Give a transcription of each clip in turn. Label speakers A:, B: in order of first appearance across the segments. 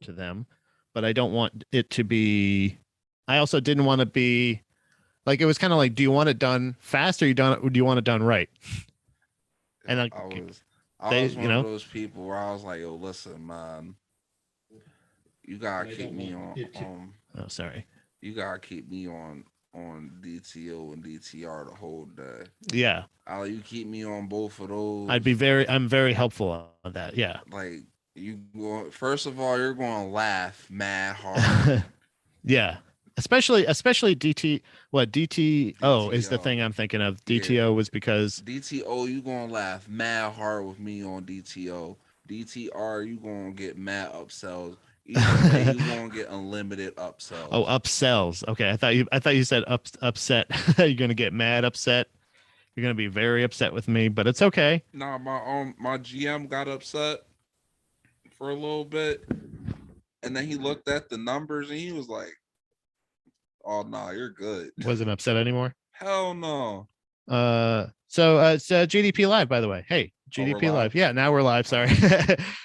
A: to them, but I don't want it to be. I also didn't want to be like it was kind of like, do you want it done fast or do you want it done right? And like,
B: I
A: they,
B: was one of those people where I was like, yo, listen, man, you gotta keep me on
A: oh, sorry.
B: you gotta keep me on DTO and DTR the whole day.
A: Yeah,
B: You keep me on both of
A: I'm
B: those.
A: very helpful on that. Yeah.
B: Like you go first of all, you're going to laugh mad hard.
A: Yeah. Especially DT, what DTO is the
B: DTO,
A: thing I'm thinking of.
B: yeah.
A: DTO was because
B: DTO, you gonna laugh mad hard with me on DTO. DTR, you gonna get mad upsells. Either way, you gonna get unlimited
A: oh,
B: upsells.
A: upsells. Okay, I thought you said upset. You're gonna get mad upset. You're gonna be very upset with me, but it's okay.
B: Nah, my GM got upset for a little bit, and then he looked at the numbers and he was like, "Oh no, nah, you're good."
A: Wasn't upset anymore.
B: Hell no.
A: So it's GDP Live, by the way. Hey,
B: Oh, we're
A: GDP
B: live.
A: Live. Yeah, now we're live.
B: Oh.
A: Sorry,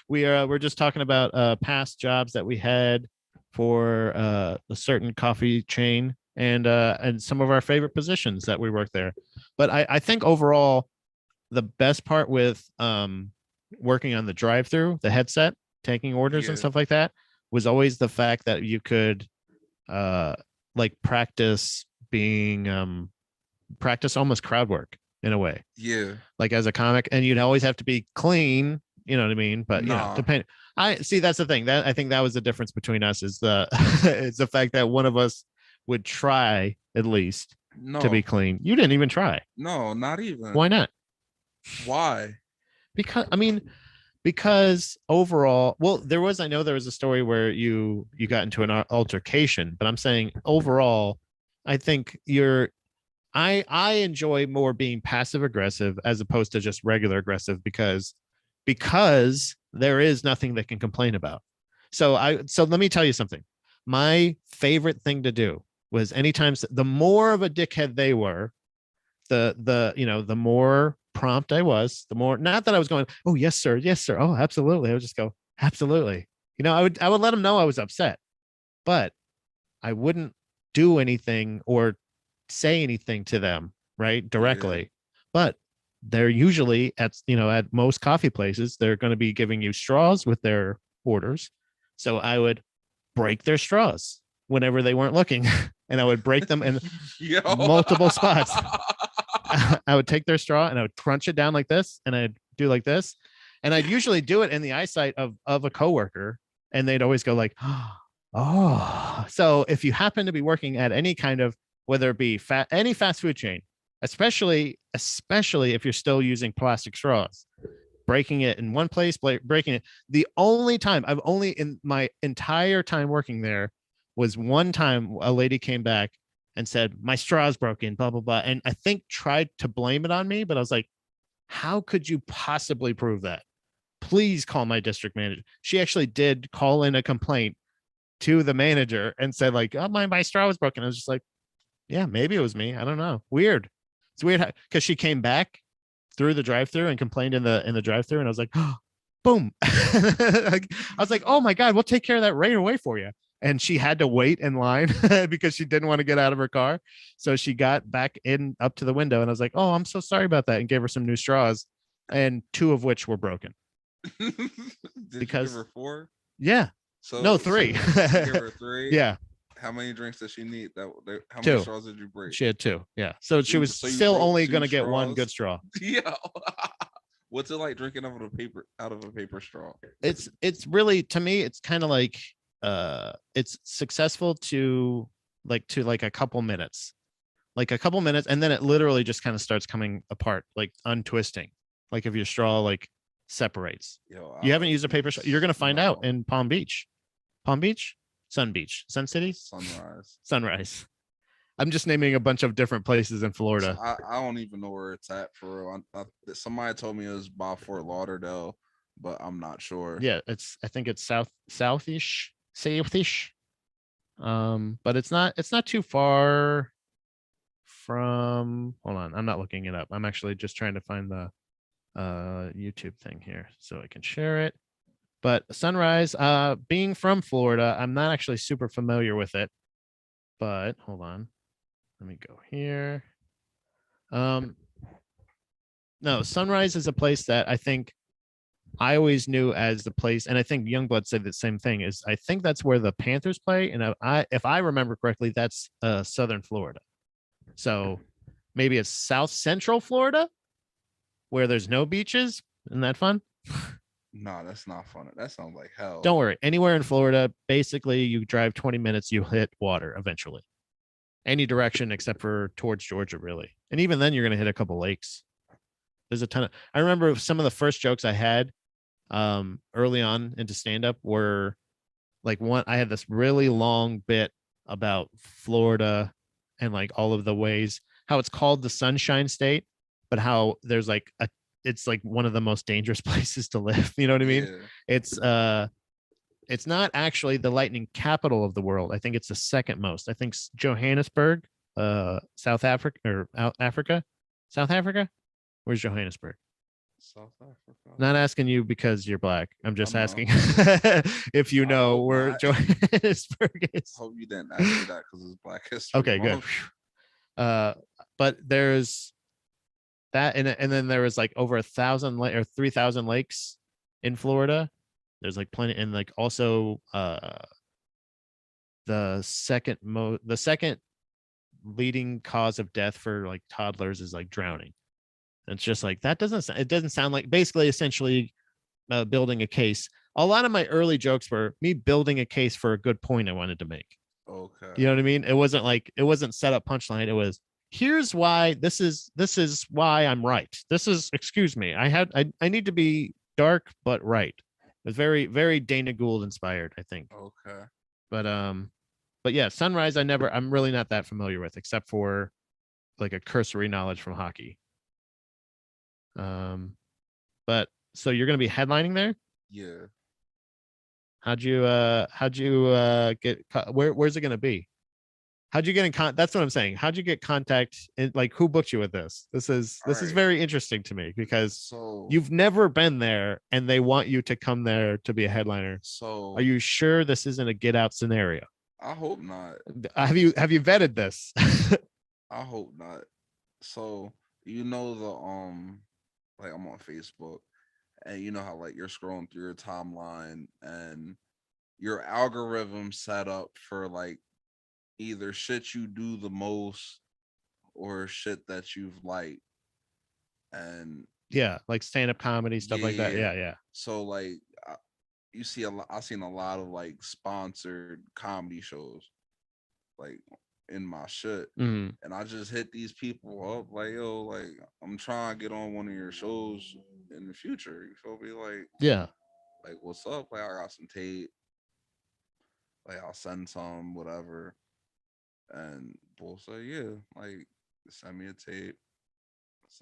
A: we're just talking about past jobs that we had for a certain coffee chain and some of our favorite positions that we worked there. But I think overall, the best part with working on the drive-through, the headset, taking orders and stuff like that, was always the fact that you could like practice almost crowd work in a way.
B: Yeah.
A: Like as a comic, and you'd always have to be clean, you know what I mean? But you know, depending, I see that's the thing. That I think that was the difference between us is the it's the fact that one of us would try at least to be clean. You didn't even try.
B: No, not even.
A: Why not?
B: Why?
A: Because overall, well, I know there was a story where you got into an altercation, but I'm saying overall, I think I enjoy more being passive aggressive as opposed to just regular aggressive because there is nothing they can complain about. So let me tell you something. My favorite thing to do was anytime the more of a dickhead they were, the more prompt I was, the more, not that I was going, oh yes sir, oh absolutely. I would just go, absolutely. I would let them know I was upset, but I wouldn't do anything or say anything to them right directly. But they're usually at most coffee places, they're going to be giving you straws with their orders. So I would break their straws whenever they weren't looking and I would break them in multiple spots. I would take their straw and I would crunch it down like this and I'd do like this, and I'd usually do it in the eyesight of a coworker, and they'd always go like, oh. So if you happen to be working at any kind of, whether it be any fast food chain, especially if you're still using plastic straws, breaking it in one place, breaking it. The only time I've only in my entire time working there was one time a lady came back and said, my straw's broken, blah, blah, blah. And I think tried to blame it on me, but I was like, how could you possibly prove that? Please call my district manager. She actually did call in a complaint to the manager and said like, oh, my straw was broken. I was just like, yeah, maybe it was me. I don't know. Weird. It's weird because she came back through the drive-through and complained in the drive-through, and I was like, oh, boom. I was like, oh my God, we'll take care of that right away for you. And she had to wait in line because she didn't want to get out of her car. So she got back in up to the window, and I was like, oh, I'm so sorry about that, and gave her some new straws, and two of which were broken.
B: Did because, you give her 4?
A: Yeah. So no, 3.
B: So you give her 3?
A: Yeah.
B: How many drinks does she need? How
A: 2.
B: many straws did you break?
A: She had 2. Yeah. So she was still only going to get 1 good straw.
B: Yeah. What's it like drinking out of a paper straw?
A: It's really, to me, it's kind of like it's successful to a couple minutes. And then it literally just kind of starts coming apart, like untwisting. Like if your straw like separates. You haven't used a paper straw, you're going to find out in Palm Beach. Sun Beach, Sun City, Sunrise. I'm just naming a bunch of different places in Florida.
B: So I don't even know where it's at for real. Somebody told me it was by Fort Lauderdale, but I'm not sure.
A: Yeah, I think it's southish. But it's not too far from. Hold on, I'm not looking it up. I'm actually just trying to find the YouTube thing here so I can share it. But Sunrise, being from Florida, I'm not actually super familiar with it. But hold on, let me go here. No, Sunrise is a place that I think I always knew as the place, and I think Youngblood said the same thing. Is I think that's where the Panthers play, and if I remember correctly, that's Southern Florida. So maybe it's South Central Florida where there's no beaches. Isn't that fun?
B: No, that's not fun. That sounds like hell.
A: Don't worry. Anywhere in Florida, basically, you drive 20 minutes, you hit water eventually. Any direction except for towards Georgia, really. And even then, you're going to hit a couple lakes. There's a ton of. I remember some of the first jokes I had early on into stand up were like I had this really long bit about Florida and like all of the ways how it's called the Sunshine State, but how there's like it's like one of the most dangerous places to live. You know what I mean?
B: Yeah.
A: It's not actually the lightning capital of the world. I think it's the second most. I think Johannesburg, South Africa or Africa, South Africa. Where's Johannesburg?
B: South Africa.
A: Not asking you because you're black. I'm just asking if you
B: I
A: know
B: hope
A: where
B: not.
A: Johannesburg is.
B: I hope you didn't ask me that because it's Black History
A: Okay, good. But there's that, and then there was like over 1,000 or 3,000 lakes in Florida. There's like plenty, and like also the second leading cause of death for like toddlers is like drowning. It's just like it doesn't sound like basically essentially building a case. A lot of my early jokes were me building a case for a good point I wanted to make.
B: Okay.
A: You know what I mean? It wasn't set up punchline. It was here's why this is why I'm right. This is excuse me. I need to be dark but right. It was very, very Dana Gould inspired, I think.
B: Okay.
A: But yeah, Sunrise I'm really not that familiar with except for like a cursory knowledge from hockey. But so you're gonna be headlining there?
B: Yeah.
A: How'd you get where's it gonna be? How'd you get in that's what I'm saying. How'd you get contact and like who booked you with this? This is very interesting to me because you've never been there and they want you to come there to be a headliner.
B: So
A: are you sure this isn't a get out scenario?
B: I hope not.
A: Have you vetted this?
B: I hope not. So the like I'm on Facebook and you know how like you're scrolling through your timeline and your algorithm set up for like either shit you do the most or shit that you've liked. And
A: yeah, like stand-up comedy stuff like that. Yeah.
B: So like you see I've seen a lot of like sponsored comedy shows like in my shit.
A: Mm.
B: And I just hit these people up like, yo, like I'm trying to get on one of your shows in the future. You feel me? Like,
A: yeah,
B: like what's up? Like I got some tape. Like I'll send some, whatever. And we'll say, yeah, like send me a tape.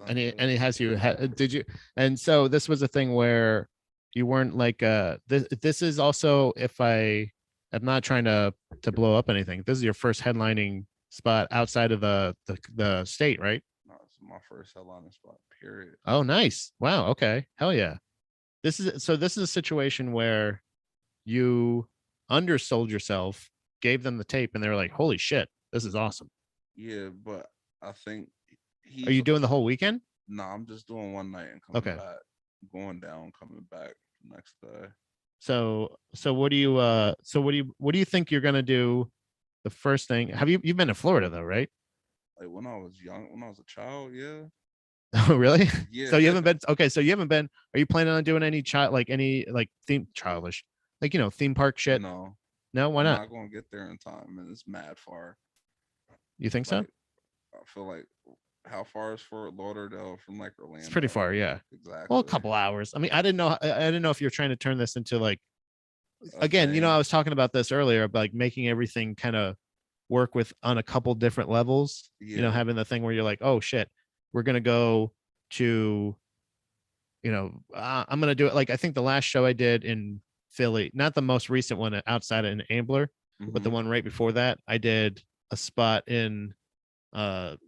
A: and he has you did you, and so this was a thing where you weren't like this is also, if I'm not trying to blow up anything, this is your first headlining spot outside of the state, right?
B: No, it's my first headlining spot, period.
A: Oh, nice. Wow. Okay. Hell yeah. This is a situation where you undersold yourself, gave them the tape, and they were like, holy shit, this is awesome.
B: Yeah, but I think
A: are you doing the whole weekend?
B: No, I'm just doing one night and coming back. Going down, coming back next day.
A: So what do you think you're gonna do? The first thing, you've been to Florida though, right?
B: Like when I was young, when I was a child, yeah.
A: Oh, really?
B: Yeah.
A: So you haven't been. Okay, so you haven't been. Are you planning on doing any childish, like theme park shit?
B: No.
A: Why not?
B: I'm not gonna get there in time, and it's mad far.
A: You think so?
B: I feel like how far is Fort Lauderdale from like Orlando?
A: It's pretty far, yeah.
B: Exactly.
A: Well, a couple hours. I mean, I didn't know if you're trying to turn this into like, again, I was talking about this earlier, about like making everything kind of work with on a couple different levels.
B: Yeah.
A: Having the thing where you're like, oh shit, we're gonna go to, I'm gonna do it. Like I think the last show I did in Philly, not the most recent one outside of an Ambler, but the one right before that, I did a spot in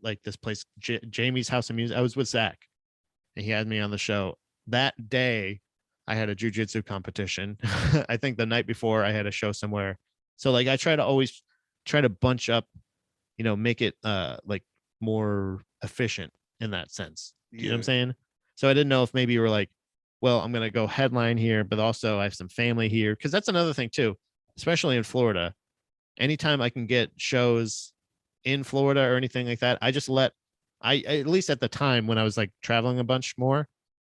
A: like this place, Jamie's House of Music. I was with Zach and he had me on the show that day. I had a jujitsu competition. I think the night before I had a show somewhere. So like I try to always try to bunch up, make it like more efficient in that sense. Do you know what I'm
B: Yeah,
A: saying? So I didn't know if maybe you were like, well, I'm gonna go headline here, but also I have some family here. Cause that's another thing too, especially in Florida. Anytime I can get shows in Florida or anything like that, I just let at least at the time when I was like traveling a bunch more,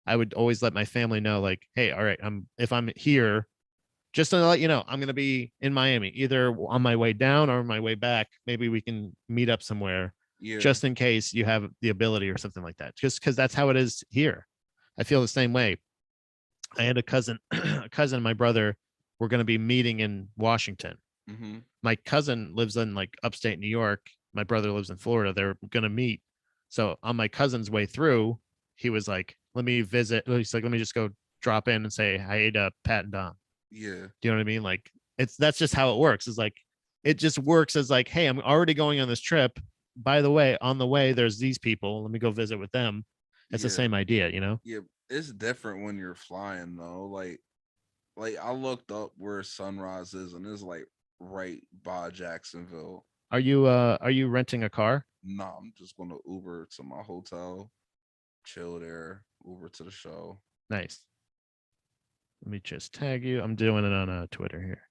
A: I would always let my family know, like, hey, all right, if I'm here, just to let you know, I'm gonna be in Miami, either on my way down or on my way back. Maybe we can meet up somewhere
B: yeah,
A: just in case you have the ability or something like that. Just because that's how it is here. I feel the same way. I had a cousin, a cousin and my brother were going to be meeting in Washington.
B: mm-hmm.
A: My cousin lives in like upstate New York. My brother lives in Florida. They're going to meet. So on my cousin's way through, he was like, let me visit. He's like, let me just go drop in and say hi to Pat and Dom.
B: Yeah,
A: Do you know what I mean? Like that's just how it works. It's like, it just works as like, hey, I'm already going on this trip. By the way, on the way, there's these people. Let me go visit with them. It's the
B: yeah,
A: same idea, you know?
B: yeah. It's different when you're flying though. Like I looked up where Sunrise is, and it's like right by Jacksonville.
A: Are you renting a car?
B: Nah, I'm just gonna Uber to my hotel, chill there, Uber to the show.
A: Nice. Let me just tag you. I'm doing it on Twitter here.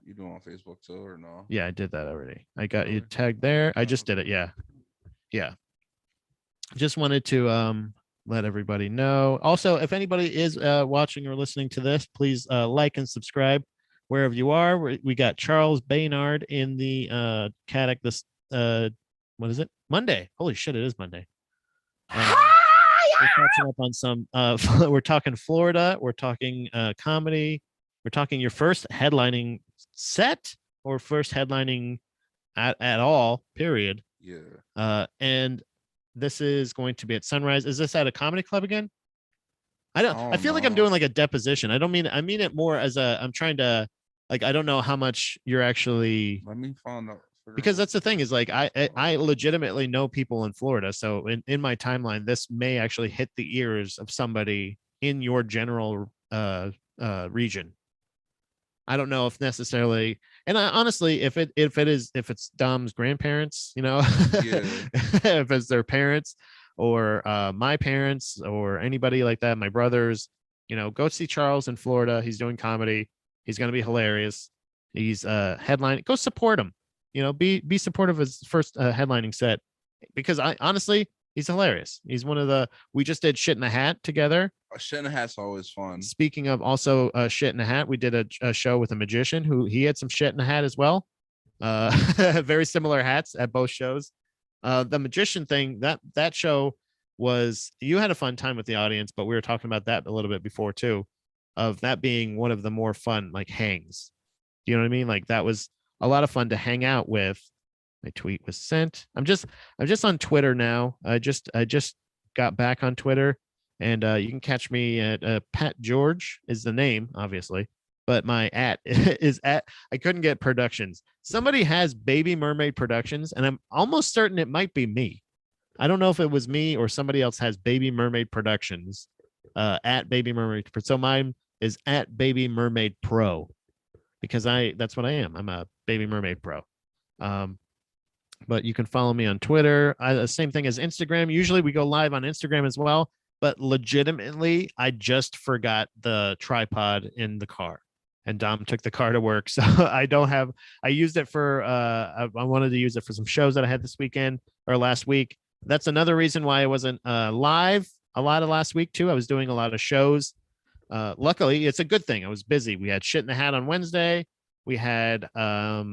B: You doing on Facebook too, or no?
A: Yeah, I did that already. I got you
B: Really?
A: tagged there. I just did it.
B: Okay.
A: Yeah. Yeah. Just wanted to let everybody know. Also, if anybody is watching or listening to this, please like and subscribe wherever you are. We got Charles Baynard in the Caddick this what is it? Monday. Holy shit, it is Monday. We're catching up on some we're talking Florida, we're talking comedy, we're talking your first headlining set or first headlining at all, period.
B: Yeah.
A: And this is going to be at Sunrise. Is this at a comedy club again?
B: I
A: I
B: don't
A: feel like I'm
B: know.
A: doing like a deposition. I mean it more as I'm trying to, like, I don't know how much you're actually,
B: Let me find out. Figure out
A: because
B: what
A: that's the thing is like I
B: club.
A: legitimately know people in Florida. So in my timeline, this may actually hit the ears of somebody in your general region. I don't know if necessarily, and I honestly, if it's Dom's grandparents,
B: Yeah.
A: if it's their parents or my parents or anybody like that, my brothers, go see Charles in Florida. He's doing comedy. He's gonna be hilarious. He's headline. Go support him. Be supportive of his first headlining set, because I honestly, he's hilarious. He's one of the. We just did Shit in the Hat together.
B: A shit and a hat's always fun.
A: Speaking of also shit in a hat, we did a show with a magician who he had some shit in a hat as well. Very similar hats at both shows. The magician thing, that show was, you had a fun time with the audience, but we were talking about that a little bit before too, of that being one of the more fun like hangs. Do you know what I mean? Like that was a lot of fun to hang out with. My tweet was sent. I'm just on Twitter now. I just got back on Twitter, and you can catch me at Pat George is the name, obviously, but my at is at. I couldn't get productions. Somebody has Baby Mermaid Productions, and I'm almost certain it might be me. I don't know if it was me or somebody else has Baby Mermaid Productions at Baby Mermaid. So mine is at Baby Mermaid Pro, because that's what I am. I'm a Baby Mermaid Pro. Um, but you can follow me on Twitter. Same thing as Instagram. Usually we go live on Instagram as well, but legitimately, I just forgot the tripod in the car, and Dom took the car to work. So I don't have, I used it for, I wanted to use it for some shows that I had this weekend or last week. That's another reason why I wasn't live a lot of last week too. I was doing a lot of shows. Luckily, it's a good thing. I was busy. We had Shit in the Hat on Wednesday. We had, I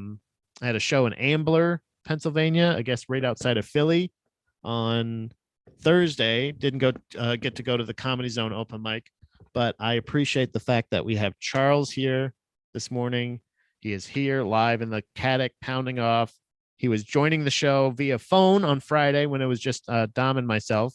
A: had a show in Ambler, Pennsylvania, I guess right outside of Philly on Thursday. Didn't get to go to the Comedy Zone open mic, but I appreciate the fact that we have Charles here this morning. He is here live in the Caddick pounding off. He was joining the show via phone on Friday when it was just Dom and myself.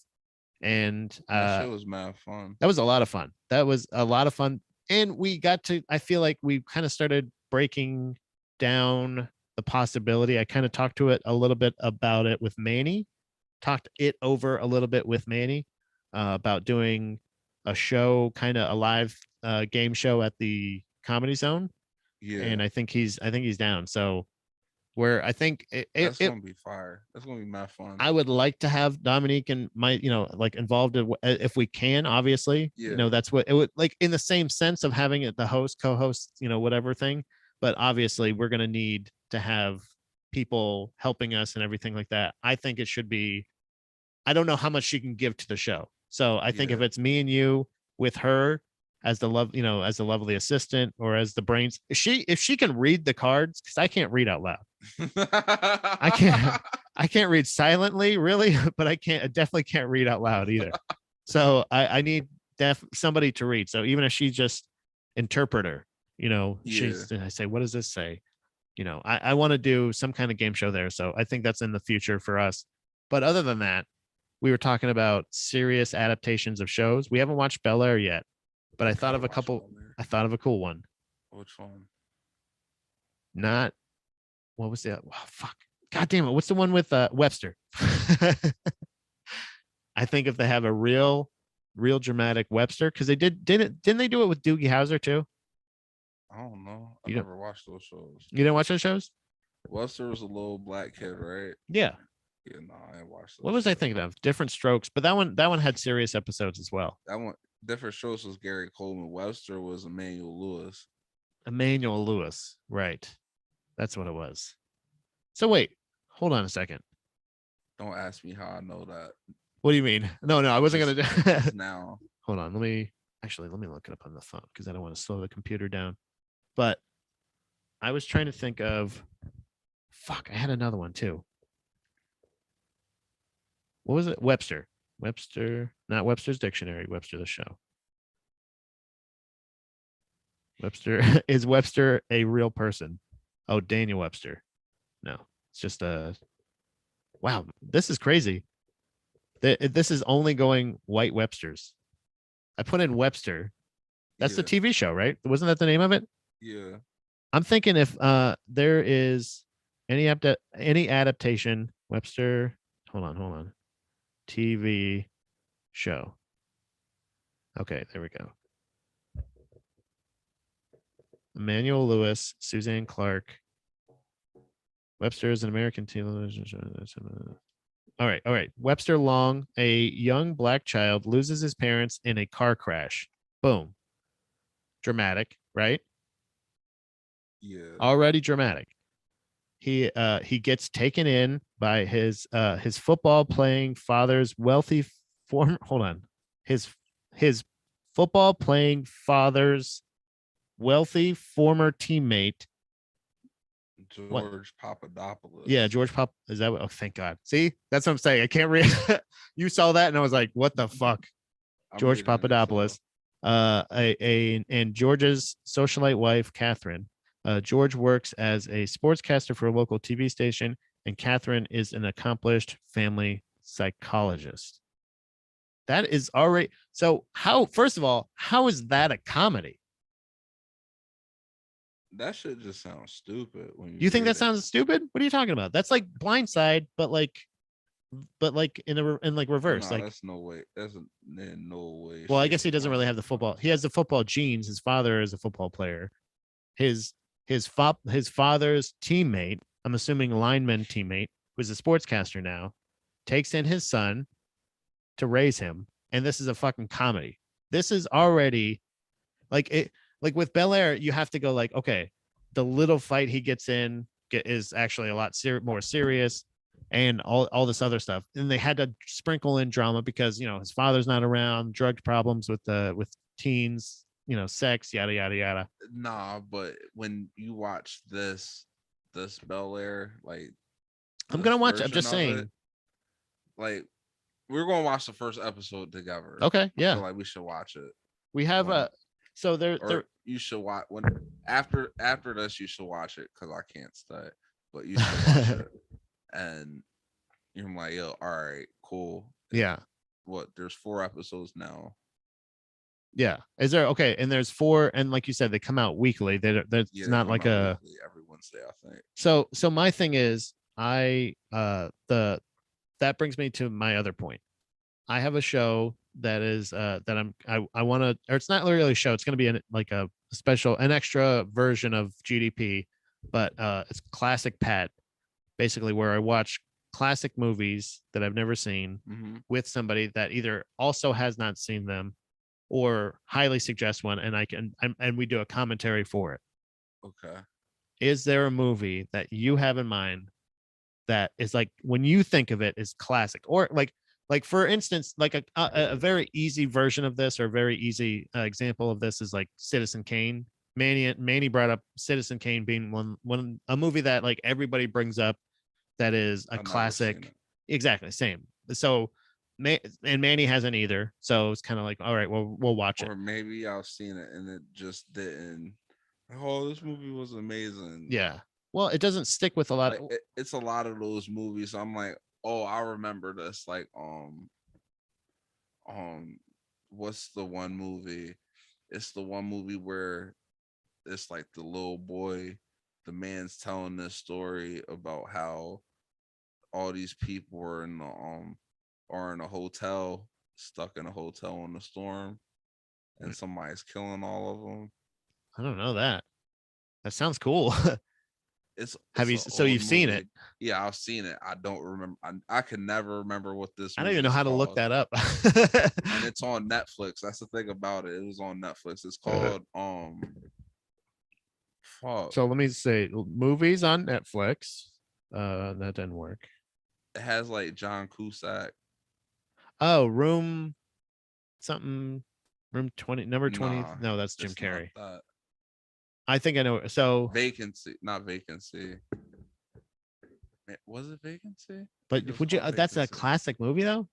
A: And
B: That shit was mad fun.
A: that was a lot of fun. That was a lot of fun. And we got to, I feel like we kind of started breaking down the possibility. I kind of talked to it a little bit about it with Manny, talked it over a little bit with Manny about doing a show, kind of a live game show at the Comedy Zone,
B: Yeah,
A: and I think he's down. So where I think
B: that's gonna be fire. That's gonna be my fun.
A: I would like to have Dominique and my, like involved if we can, obviously,
B: Yeah,
A: that's what it would like in the same sense of having it, the host, co-host, whatever thing. But obviously we're going to need to have people helping us and everything like that. I think it should be, I don't know how much she can give to the show. So I think if
B: yeah.
A: it's me and you with her as the love, as the lovely assistant or as the brains, if she can read the cards, because I can't read out loud. I can't I can't read silently, really, but I definitely can't read out loud either. So I need somebody to read. So even if she's just interpreter,
B: Yeah,
A: I say, what does this say? I want to do some kind of game show there. So I think that's in the future for us. But other than that, we were talking about serious adaptations of shows. We haven't watched Bel Air yet, but I thought of a couple. I thought of a cool one.
B: which one?
A: Not what was that? Oh, fuck. God damn it. What's the one with Webster? I think if they have a real dramatic Webster, because they didn't they do it with Doogie Howser too?
B: I don't know. I
A: You don't
B: never watched those shows.
A: you didn't watch those shows?
B: Webster was a little black kid, right?
A: Yeah.
B: Yeah, no, I ain't watched those.
A: What was I
B: shows.
A: thinking of? Different Strokes, but that one had serious episodes as well.
B: That one, different shows was Gary Coleman. Webster was Emmanuel Lewis.
A: Emmanuel Lewis, right? That's what it was. So wait, hold on a second.
B: Don't ask me how I know that.
A: What do you mean? No, I wasn't gonna do.
B: Now,
A: Hold on, let me look it up on the phone because I don't want to slow the computer down. But I was trying to think of. Fuck, I had another one too. What was it? Webster. Webster, not Webster's Dictionary. Webster the show. Webster is Webster a real person? Oh, Daniel Webster. No, it's just a. Wow, this is crazy. This is only going white Websters. I put in Webster. That's the TV show, right? Wasn't that the name of it?
B: Yeah.
A: I'm thinking if there is any adaptation, Webster. Hold on. TV show. Okay, there we go. Emmanuel Lewis, Suzanne Clark. Webster is an American television show. All right. Webster Long, a young black child, loses his parents in a car crash. Boom. Dramatic, right?
B: Yeah.
A: Already dramatic. He gets taken in by his football playing father's wealthy former. Hold on. His football playing father's wealthy former teammate.
B: George Papadopoulos.
A: Yeah, George Pop. Is that what? Oh, thank God. See, that's what I'm saying. I can't read. You saw that, and I was like, "What the fuck?" George Papadopoulos. And George's socialite wife, Catherine. George works as a sportscaster for a local TV station, and Catherine is an accomplished family psychologist. That is already so. First of all, how is that a comedy?
B: That shit just sounds stupid. When
A: you think that sounds stupid? What are you talking about? That's like Blindside, but like in reverse.
B: No,
A: like
B: that's no way. That's in no way.
A: Well, I guess he doesn't really have the football. He has the football genes. His father is a football player. His father's teammate, I'm assuming lineman teammate, who's a sportscaster now, takes in his son to raise him, and this is a fucking comedy. This is already like with Bel Air, you have to go like, okay, the little fight he gets in is actually a lot more serious, and all this other stuff. And they had to sprinkle in drama because his father's not around, drug problems with teens, sex, yada yada yada.
B: Nah, but when you watch this Bel Air, like
A: I'm gonna watch it. I'm just saying.
B: Like we're gonna watch the first episode together.
A: Okay, yeah.
B: I feel like we should watch it.
A: We have so there
B: you should watch when after this you should watch it because I can't stay, but you should watch it. And you're like, yo, all right, cool.
A: Yeah.
B: What? There's 4 episodes now.
A: Yeah. Is there? Okay. And there's 4, and like you said, they come out weekly. That's not like a
B: weekly, every Wednesday, I think.
A: So my thing is, that brings me to my other point. I have a show that is that I want to, or it's not really a show. It's going to be like a special, an extra version of GDP, but it's Classic Pat, basically where I watch classic movies that I've never seen
B: Mm-hmm.
A: with somebody that either also has not seen them or highly suggest one, and and we do a commentary for it.
B: Okay.
A: Is there a movie that you have in mind that is like when you think of it is classic, or like for instance, like a very easy version of this, or a very easy example of this is like Citizen Kane. Manny brought up Citizen Kane being one a movie that like everybody brings up that is a
B: I've never seen
A: classic.
B: it.
A: Exactly same. So and Manny hasn't either, so it's kind of like, all right, well, we'll watch it.
B: Or maybe I've seen it and it just didn't. Oh, this movie was amazing.
A: Yeah, well, it doesn't stick with a lot
B: Like it's a lot of those movies. I'm like, oh, I remember this. Like, what's the one movie? It's the one movie where it's like the little boy, the man's telling this story about how all these people are in a hotel, stuck in a hotel in the storm, and somebody's killing all of them.
A: I don't know that. That sounds cool. Have
B: It's
A: you,
B: an
A: so
B: old
A: you've seen
B: movie.
A: it?
B: Yeah, I've seen it. I don't remember. I can never remember what this
A: I don't even
B: movie
A: know
B: is
A: how to look
B: called.
A: that up.
B: And it's on Netflix. That's the thing about it. It was on Netflix. It's
A: Uh,
B: called fuck.
A: so let me say movies on Netflix. That didn't work.
B: It has like John Cusack.
A: Oh, room something, room 20, number 20.
B: Nah,
A: No, that's Jim
B: it's not
A: Carrey.
B: that.
A: I think I know. So,
B: Vacancy, not Vacancy. Was it Vacancy? I
A: but
B: think it was
A: would you?
B: called
A: That's a
B: Vacancy.
A: classic movie, though.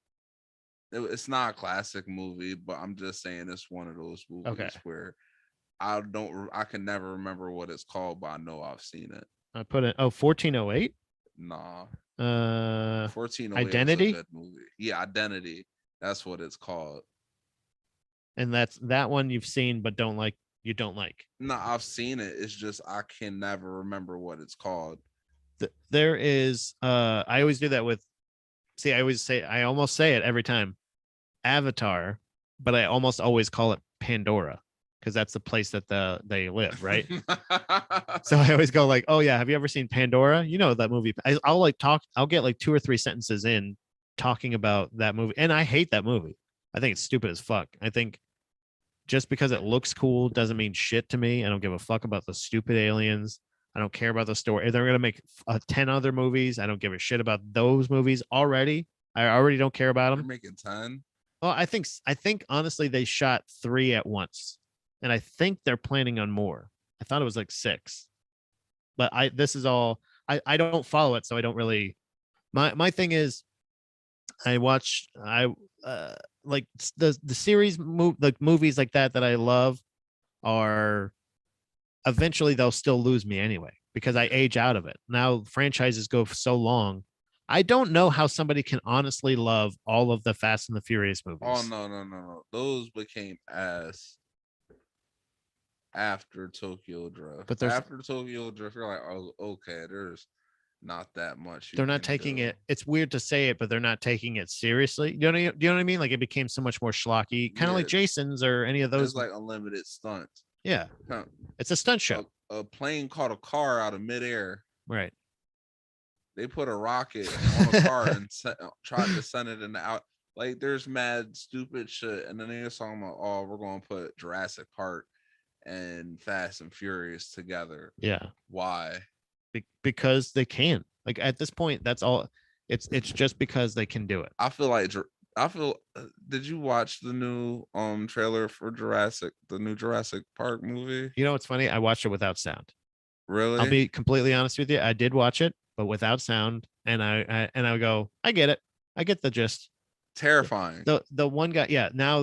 B: It's not a classic movie, but I'm just saying it's one of those
A: Okay,
B: movies where I can never remember what it's called, but I know I've seen it.
A: I put it. Oh, 1408.
B: Nah,
A: Uh,
B: 1408 was a
A: Identity,
B: good movie. Yeah, Identity. That's what it's called.
A: and that's that one you've seen but don't like. You don't like.
B: No, I've seen it. It's just I can never remember what it's called.
A: There is. I always do that with. See, I always say. I almost say it every time. Avatar, but I almost always call it Pandora because that's the place that they live, right? So I always go like, "Oh yeah, have you ever seen Pandora? You know that movie." I'll like talk. I'll get like 2 or 3 sentences in talking about that movie, and I hate that movie. I think it's stupid as fuck. I think just because it looks cool doesn't mean shit to me. I don't give a fuck about the stupid aliens. I don't care about the story. If they're gonna make 10 other movies, I don't give a shit about those movies already. I already don't care about
B: They're
A: them.
B: making 10.
A: Well, I think honestly they shot 3 at once, and I think they're planning on more. I thought it was like 6, but this is all I don't follow it, so I don't really. My thing is I like the series like movies like that I love are eventually they'll still lose me anyway because I age out of it. Now franchises go for so long. I don't know how somebody can honestly love all of the Fast and the Furious
B: Oh
A: movies.
B: no. Those became ass after Tokyo Drift.
A: But there's
B: After Tokyo Drift, you're like, oh, okay, there's not that much you
A: they're not
B: can
A: taking
B: do.
A: it. It's weird to say it, but they're not taking it seriously. Do you know what I mean? Like it became so much more schlocky, kind of like
B: Yeah,
A: Jason's or any of
B: it's
A: those.
B: like unlimited stunts.
A: Yeah,
B: Huh.
A: it's a stunt show,
B: A plane caught a car out of midair.
A: right?
B: They put a rocket on a car and tried to send it in the out. Like there's mad stupid shit, and then they're talking about, oh, we're going to put Jurassic Park and Fast and Furious together.
A: Yeah,
B: Why?
A: because they can. Like at this point, that's all. It's just because they can do it.
B: I feel like I feel. Did you watch the new trailer for the new Jurassic Park movie?
A: You know what's funny? I watched it without sound. I'll
B: Really
A: be completely honest with you. I did watch it, but without sound, and I would go, I get it. I get the gist.
B: terrifying.
A: The one guy, yeah. Now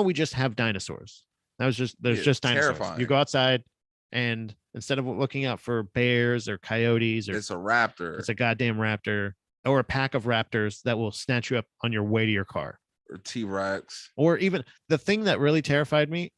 A: we just have dinosaurs. There's
B: Yeah,
A: just dinosaurs. You
B: terrifying.
A: go outside, and instead of looking out for bears or coyotes, or
B: It's a raptor
A: it's a goddamn raptor or a pack of raptors that will snatch you up on your way to your car.
B: or T-Rex.
A: Or even the thing that really terrified me,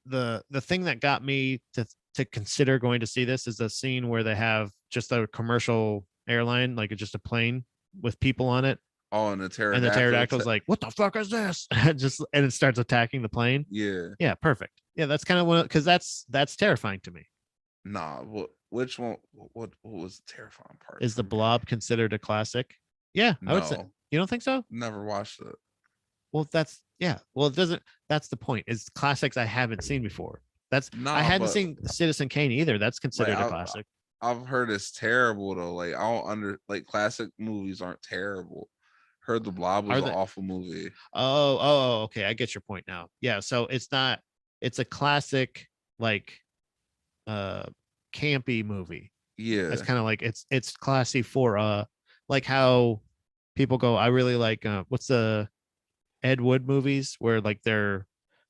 A: the thing that got me to consider going to see this is the scene where they have just a commercial airline, like just a plane with people on it,
B: Oh, and the
A: And the
B: pterodactyl.
A: pterodactyl's like, what the fuck is this? And it starts attacking the plane.
B: Yeah.
A: Yeah, perfect. Yeah, that's kind of one, because that's terrifying to me.
B: Nah. Which one? What was the terrifying part
A: Is
B: for
A: the
B: me?
A: Blob considered a classic? Yeah, I would say.
B: No,
A: You don't think so?
B: never watched it.
A: Well, that's, yeah. Well, it doesn't. That's the point. Is classics I haven't seen before. That's, I
B: Nah,
A: hadn't
B: but
A: seen Citizen Kane either. That's
B: like
A: considered a classic.
B: I've heard it's terrible though. Like I don't like classic movies aren't terrible. Heard the Blob was
A: Are
B: an
A: they?
B: awful movie.
A: Okay. I get your point now. Yeah. So it's not. It's a classic, like, uh, campy movie. It's
B: Yeah.
A: kind of like it's classy for like how people go. I really like what's the Ed Wood movies where like they're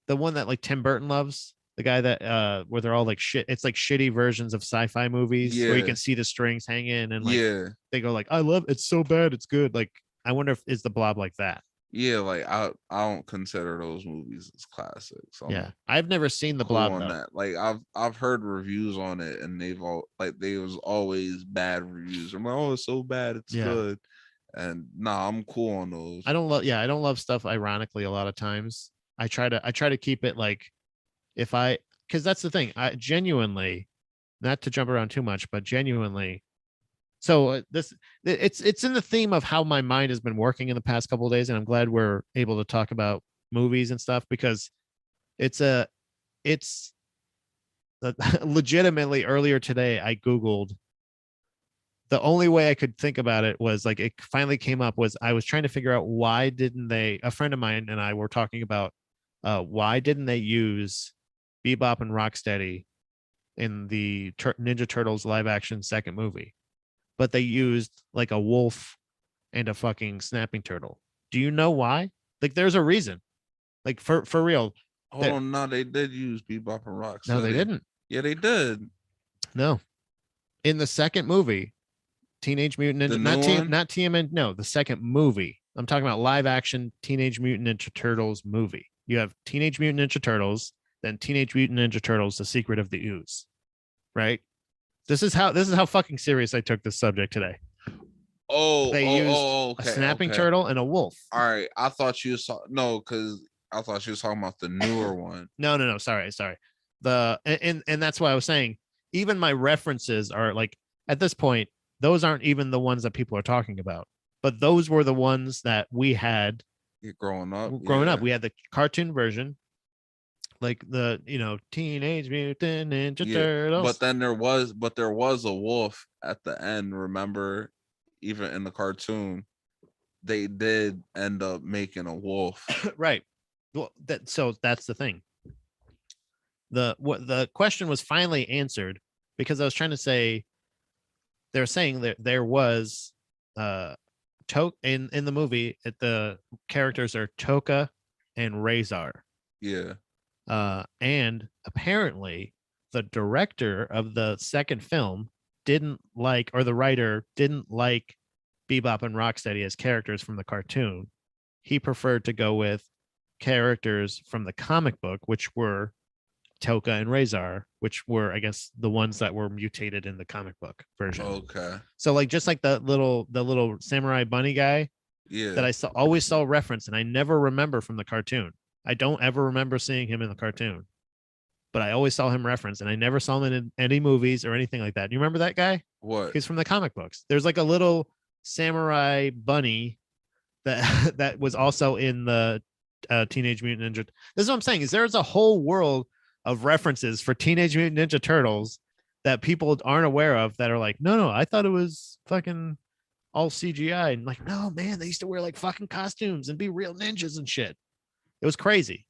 A: the one that like Tim Burton loves. The guy that where they're all like shit. It's like shitty versions of sci-fi movies where you
B: Yeah.
A: can see the strings hanging and like
B: Yeah.
A: they go like, I love it's so bad it's good. Like I wonder if is the Blob like that.
B: Yeah. Like I don't consider those movies as classics. So
A: Yeah,
B: I'm
A: I've never seen the
B: cool
A: Blob
B: on
A: though.
B: that. Like I've heard reviews on it and they've all like they was always bad reviews. I'm like, oh, it's so bad, it's
A: Yeah,
B: good. And nah, I'm cool on those.
A: I don't love. Yeah, I don't love stuff. Ironically, a lot of times I try to keep it like if I because that's the thing. I genuinely, not to jump around too much, but genuinely. So this it's in the theme of how my mind has been working in the past couple of days, and I'm glad we're able to talk about movies and stuff because it's a it's legitimately earlier today I googled. The only way I could think about it was like it finally came up was I was trying to figure out why didn't they, a friend of mine and I were talking about why didn't they use Bebop and Rocksteady in the Ninja Turtles live action second movie, but they used like a wolf and a fucking snapping turtle. Do you know why? Like there's a reason. Like for real.
B: Hold on, no, they did use Bebop and
A: No, they
B: Rocksteady.
A: didn't.
B: Yeah, they did.
A: No. In the second movie, Teenage Mutant
B: The
A: Ninja,
B: new one?
A: not TMN, no, the second movie. I'm talking about live action Teenage Mutant Ninja Turtles movie. You have Teenage Mutant Ninja Turtles, then Teenage Mutant Ninja Turtles: The Secret of the Ooze. Right? This is how fucking serious I took this subject today. They used a
B: Okay,
A: snapping
B: okay.
A: turtle and a wolf.
B: All right. I thought you saw no, because I thought you was talking about the newer one.
A: No. Sorry. And that's why I was saying even my references are like at this point, those aren't even the ones that people are talking about. But those were the ones that we had
B: Yeah, growing up.
A: growing
B: Yeah.
A: up. We had the cartoon version, like the Teenage Mutant Ninja
B: Yeah.
A: Turtles.
B: But there was a wolf at the end, remember? Even in the cartoon, they did end up making a wolf.
A: Right. Well, that's the thing. The question was finally answered because I was trying to say they're saying that there was in the movie the characters are Toka and Razor.
B: Yeah.
A: And apparently the director of the second film didn't like, or the writer didn't like Bebop and Rocksteady as characters from the cartoon. He preferred to go with characters from the comic book, which were Toka and Razor, which were, I guess, the ones that were mutated in the comic book version.
B: Okay.
A: So like just like the little samurai bunny guy
B: Yeah.
A: that I always saw reference, and I never remember from the cartoon. I don't ever remember seeing him in the cartoon, but I always saw him reference, and I never saw him in any movies or anything like that. You remember that guy?
B: What?
A: He's from the comic books. There's like a little samurai bunny that that was also in the Teenage Mutant Ninja. This is what I'm saying. Is there's a whole world of references for Teenage Mutant Ninja Turtles that people aren't aware of that are like, no, I thought it was fucking all CGI. And like, no, man, they used to wear like fucking costumes and be real ninjas and shit. It was crazy.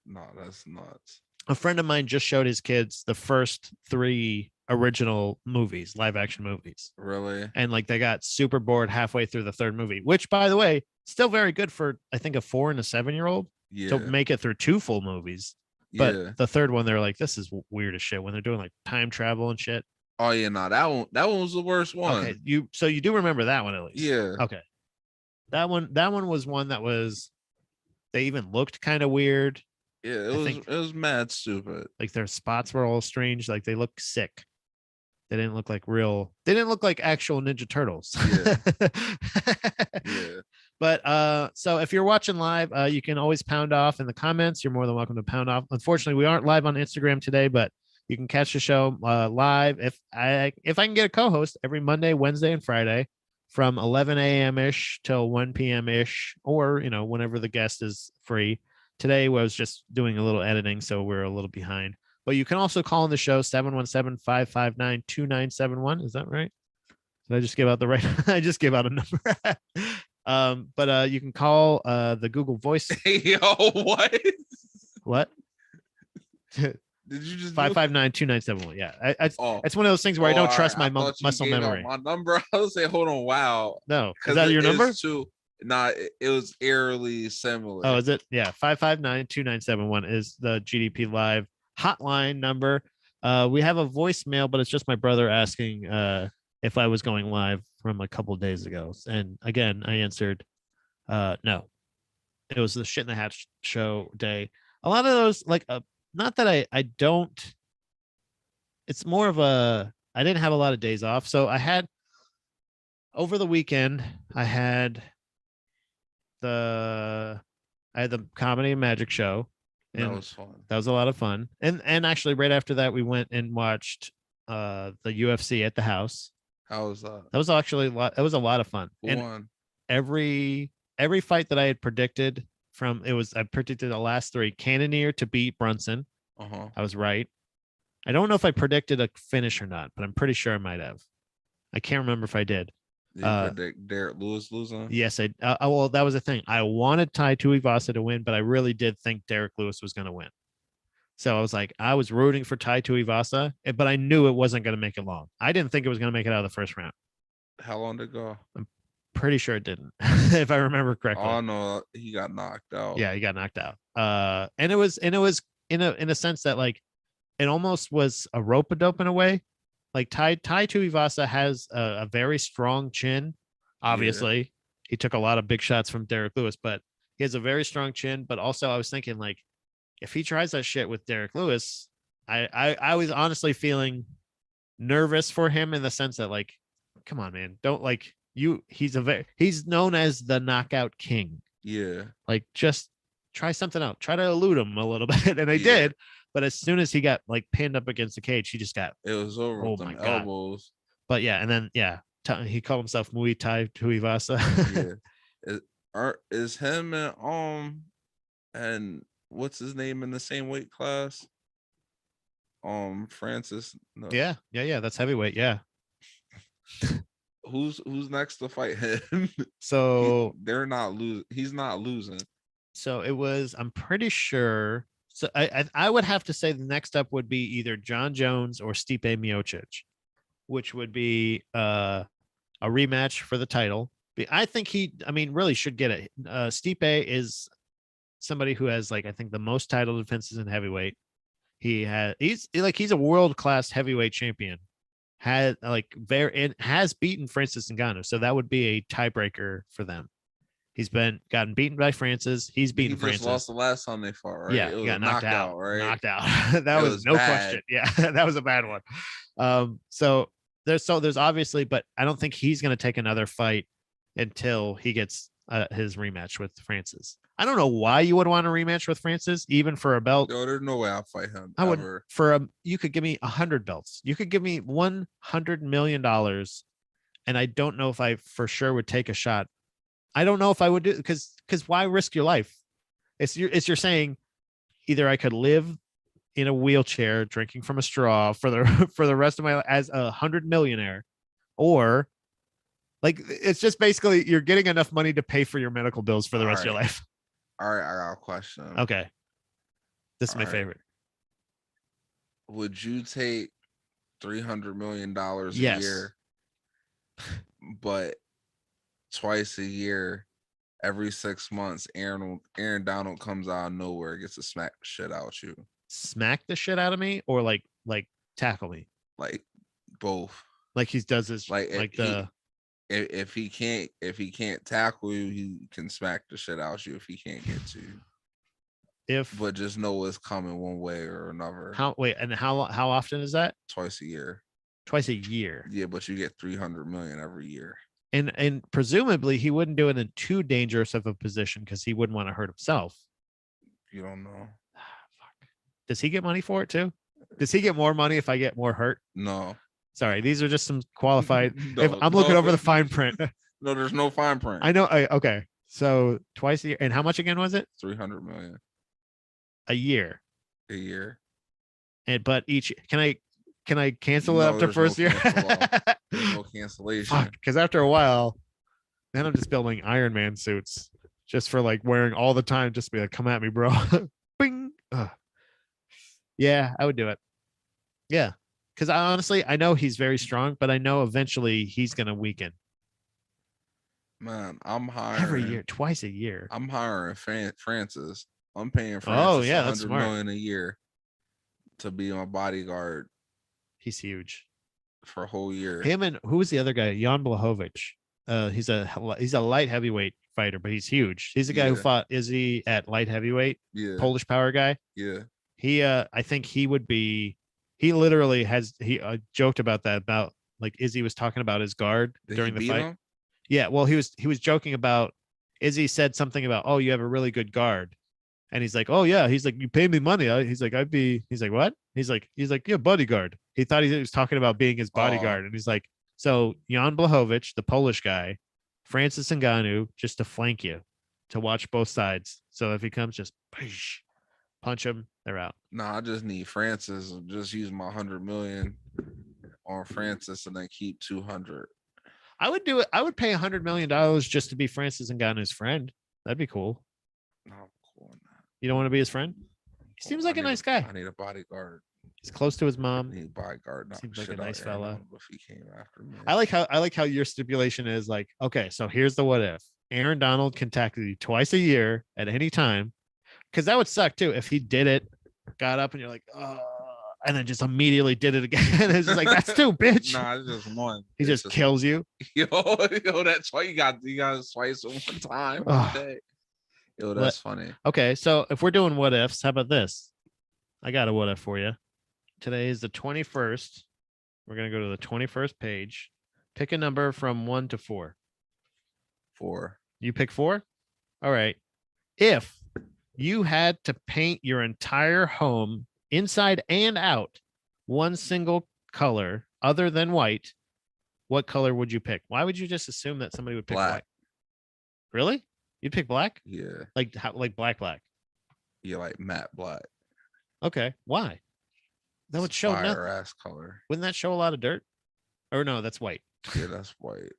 B: No, that's nuts.
A: A friend of mine just showed his kids the first 3 original movies, live action movies.
B: Really?
A: And like they got super bored halfway through the third movie, which by the way, still very good for I think a 4 and a 7-year-old
B: Yeah.
A: to make it through 2 full movies. But
B: Yeah.
A: the third one, they're like, this is weird as shit when they're doing like time travel and shit.
B: Oh yeah, no, that one was the worst one.
A: Okay, you do remember that one at least?
B: Yeah.
A: Okay, that one was one that was. They even looked kind of weird.
B: Yeah, it was mad stupid.
A: Like their spots were all strange. Like they looked sick. They didn't look like real. They didn't look like actual Ninja Turtles.
B: Yeah. Yeah.
A: But so if you're watching live, you can always pound off in the comments. You're more than welcome to pound off. Unfortunately, we aren't live on Instagram today, but you can catch the show live if I can get a co-host every Monday, Wednesday, and Friday from 11 a.m. ish till 1 p.m. ish, or whenever the guest is free. Today was just doing a little editing, so we're a little behind. But you can also call in the show 717-559-2971. Is that right? Did I just give out the right? I just gave out a number. But you can call the Google Voice.
B: Hey, yo, what?
A: What?
B: Did you just
A: 559-2971? Yeah,
B: Oh,
A: it's one of those things where I don't trust my
B: thought you
A: muscle
B: gave out
A: memory.
B: my number. I was saying, hold on, wow.
A: No, is that your number?
B: Nah, it was eerily similar.
A: Oh, is it? Yeah, 559-2971 is the GDP Live hotline number. We have a voicemail, but it's just my brother asking if I was going live from a couple of days ago. And again, I answered no. It was the Shit in the Hat show day. A lot of those, like, not that I don't. It's more of I didn't have a lot of days off. So I had, over the weekend, I had the comedy and magic show. And
B: that was fun.
A: That was a lot of fun. And actually right after that, we went and watched the UFC at the house.
B: How was that?
A: That was actually that was a lot of fun. And every fight that I had predicted I predicted the last three. Cannonier to beat Brunson. I was right. I don't know if I predicted a finish or not, but I'm pretty sure I might have. I can't remember if I did.
B: Did you predict Derek Lewis losing?
A: Yes, well, that was the thing. I wanted Tai Tuivasa to win, but I really did think Derek Lewis was going to win. So I was like, I was rooting for Tai Tuivasa, but I knew it wasn't going to make it long. I didn't think it was going to make it out of the first round.
B: How long did it go?
A: I'm pretty sure it didn't, if I remember correctly.
B: Oh no, he got knocked out.
A: Yeah, he got knocked out. And it was in a sense that, like, it almost was a rope-a-dope in a way. Like Tai Tuivasa has a very strong chin. Obviously, yeah. He took a lot of big shots from Derek Lewis, but he has a very strong chin. But also, I was thinking, like, if he tries that shit with Derek Lewis, I was honestly feeling nervous for him, in the sense that, like, come on, man, don't, like, he's known as the knockout king.
B: Yeah.
A: Like, just try something out. Try to elude him a little bit. And they did. But as soon as he got, like, pinned up against the cage, he just got,
B: it was over.
A: Oh
B: with
A: my
B: them
A: God.
B: Elbows.
A: But yeah, and then he called himself Muay Thai Tuivasa.
B: Yeah. Is him and what's his name in the same weight class? Francis. No.
A: Yeah. That's heavyweight. Yeah.
B: Who's next to fight him?
A: So
B: they're not losing. He's not losing.
A: So it was, I'm pretty sure. So I would have to say the next up would be either John Jones or Stipe Miocic, which would be a rematch for the title. I think really should get it. Stipe is somebody who has, like, I think the most title defenses in heavyweight. He's a world-class heavyweight champion. Has beaten Francis Ngannou, so that would be a tiebreaker for them. He's gotten beaten by Francis. He's beaten Francis.
B: Lost the last time they fought, right?
A: Yeah,
B: it was
A: he got knocked out.
B: Right?
A: Knocked out. That was no question. Yeah, that was a bad one. So there's obviously, but I don't think he's going to take another fight until he gets his rematch with Francis. I don't know why you would want a rematch with Francis, even for a belt.
B: No, there's no way I'll fight him.
A: I would you could give me 100 belts. You could give me $100 million, and I don't know if I for sure would take a shot. I don't know if I would do, because why risk your life? You're saying either I could live in a wheelchair drinking from a straw for the rest of my life as a 100 millionaire, or, like, it's just basically you're getting enough money to pay for your medical bills for the rest of your life.
B: All right, I got a question.
A: Okay. This is my favorite.
B: Would you take $300 million a year, but twice a year, every 6 months, Aaron Donald comes out of nowhere, gets to smack the shit out you?
A: Smack the shit out of me, or like tackle me?
B: Like both.
A: Like he does this,
B: if he can't tackle you, he can smack the shit out you if he can't get to you. But just know it's coming one way or another.
A: How often is that?
B: Twice a year.
A: Twice a year.
B: Yeah, but you get $300 million every year.
A: And presumably he wouldn't do it in too dangerous of a position because he wouldn't want to hurt himself.
B: You don't know.
A: Fuck. Does he get money for it too? Does he get more money if I get more hurt?
B: No.
A: Sorry, these are just some qualified. If
B: No,
A: I'm looking over the fine print,
B: no, there's no fine print.
A: I know. Okay, so twice a year, and how much again was it?
B: 300 million
A: A year.
B: a year.
A: And but each can I cancel it
B: No,
A: after
B: there's
A: first
B: no
A: year?
B: There's no cancellation.
A: Fuck, because after a while, then I'm just building Iron Man suits just for like wearing all the time. Just be like, come at me, bro. Bing. Ugh. Yeah, I would do it. Yeah, because I know he's very strong, but I know eventually he's gonna weaken.
B: Man, I'm
A: Every
B: hiring.
A: year, twice a year.
B: I'm hiring Francis. I'm paying
A: Oh
B: Francis
A: yeah, that's
B: 100
A: smart.
B: million a year to be my bodyguard
A: He's huge.
B: for a whole year.
A: Him and who was the other guy? Jan Blachowicz. He's a light heavyweight fighter, but he's huge. He's the guy who
B: Yeah.
A: fought Izzy at light heavyweight,
B: Yeah.
A: Polish power guy.
B: Yeah.
A: He I think he would be. He literally has joked about that about like Izzy was talking about his guard
B: Did
A: during
B: he
A: the
B: beat
A: fight.
B: him?
A: Yeah, well, he was joking about Izzy said something about, oh, you have a really good guard. And he's like, oh yeah. He's like, you pay me money. He's like, he's like, what? He's like, yeah, bodyguard. He thought he was talking about being his bodyguard. And he's like, so Jan Blachowicz, the Polish guy, Francis Ngannou, just to flank you, to watch both sides. So if he comes, just punch him, they're out.
B: Nah, I just need Francis. Just use my 100 million on Francis and then keep 200.
A: I would do it. I would pay $100 million just to be Francis Ngannou's friend. That'd be cool.
B: No, I'm cool on that.
A: You don't want to be his friend? He seems like a nice guy.
B: I need a bodyguard.
A: He's close to his
B: I
A: mom.
B: need a bodyguard.
A: Seems like a nice fella.
B: If he came after me.
A: I like how your stipulation is like, okay, so here's the what if. Aaron Donald can tackle you twice a year at any time. Because that would suck too if he did it, got up and you're like, oh, and then just immediately did it again. It's just like, that's two, bitch.
B: Nah, it's just one.
A: He just kills you.
B: Yo, that's why you got to slice it one time
A: Oh.
B: a day. Yo, that's funny.
A: Okay, so if we're doing what ifs, how about this? I got a what if for you. Today is the 21st. We're going to go to the 21st page. Pick a number from 1 to 4.
B: 4.
A: You pick 4? All right. If you had to paint your entire home inside and out one single color other than white, what color would you pick? Why would you just assume that somebody would pick
B: Black.
A: white? Really? You'd pick black?
B: Yeah.
A: Like black.
B: Yeah, like matte black.
A: Okay. Why? That would show nothing.
B: Ass color.
A: Wouldn't that show a lot of dirt? Or no, that's white.
B: Yeah, that's white.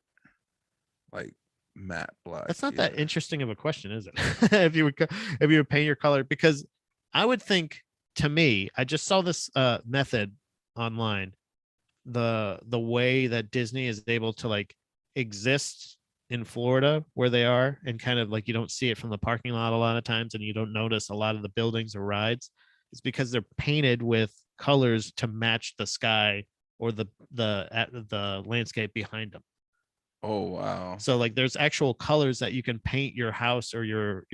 B: Like matte black.
A: That's not that interesting of a question, is it? if you would paint your color, because I would think, to me, I just saw this method online. The way that Disney is able to like exist in Florida where they are, and kind of like you don't see it from the parking lot a lot of times, and you don't notice a lot of the buildings or rides, is because they're painted with colors to match the sky or the landscape behind them.
B: Oh wow.
A: So like there's actual colors that you can paint your house or your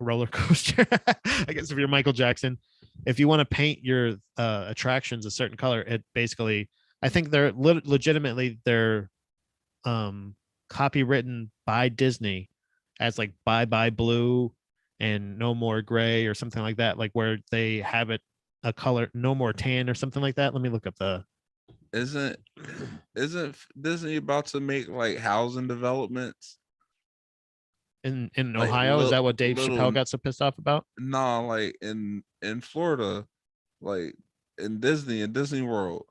A: roller coaster. I guess if you're Michael Jackson, if you want to paint your attractions a certain color, it basically, I think they're legitimately they're copywritten by Disney as like bye blue and no more gray or something like that, like where they have it a color no more tan or something like that. Let me look up the
B: Isn't Disney about to make like housing developments
A: in
B: like
A: Ohio? Is that what Dave Chappelle got so pissed off about?
B: Nah, like in Florida, like in Disney World.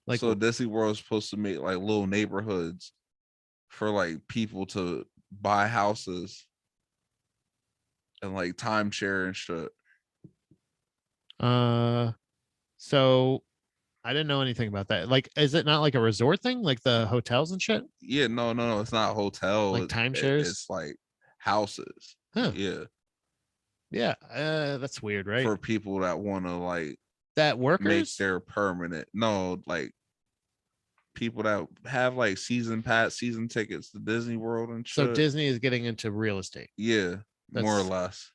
B: Like, so Disney World is supposed to make like little neighborhoods for like people to buy houses and like timeshare and shit.
A: So I didn't know anything about that. Like, is it not like a resort thing, like the hotels and shit?
B: Yeah, no, it's not a hotel.
A: Like timeshares.
B: It's like houses.
A: Huh.
B: Yeah.
A: That's weird, right?
B: For people that want to like
A: that workers
B: make their permanent. No, like people that have like season tickets to Disney World and shit.
A: So Disney is getting into real estate.
B: Yeah, more or less.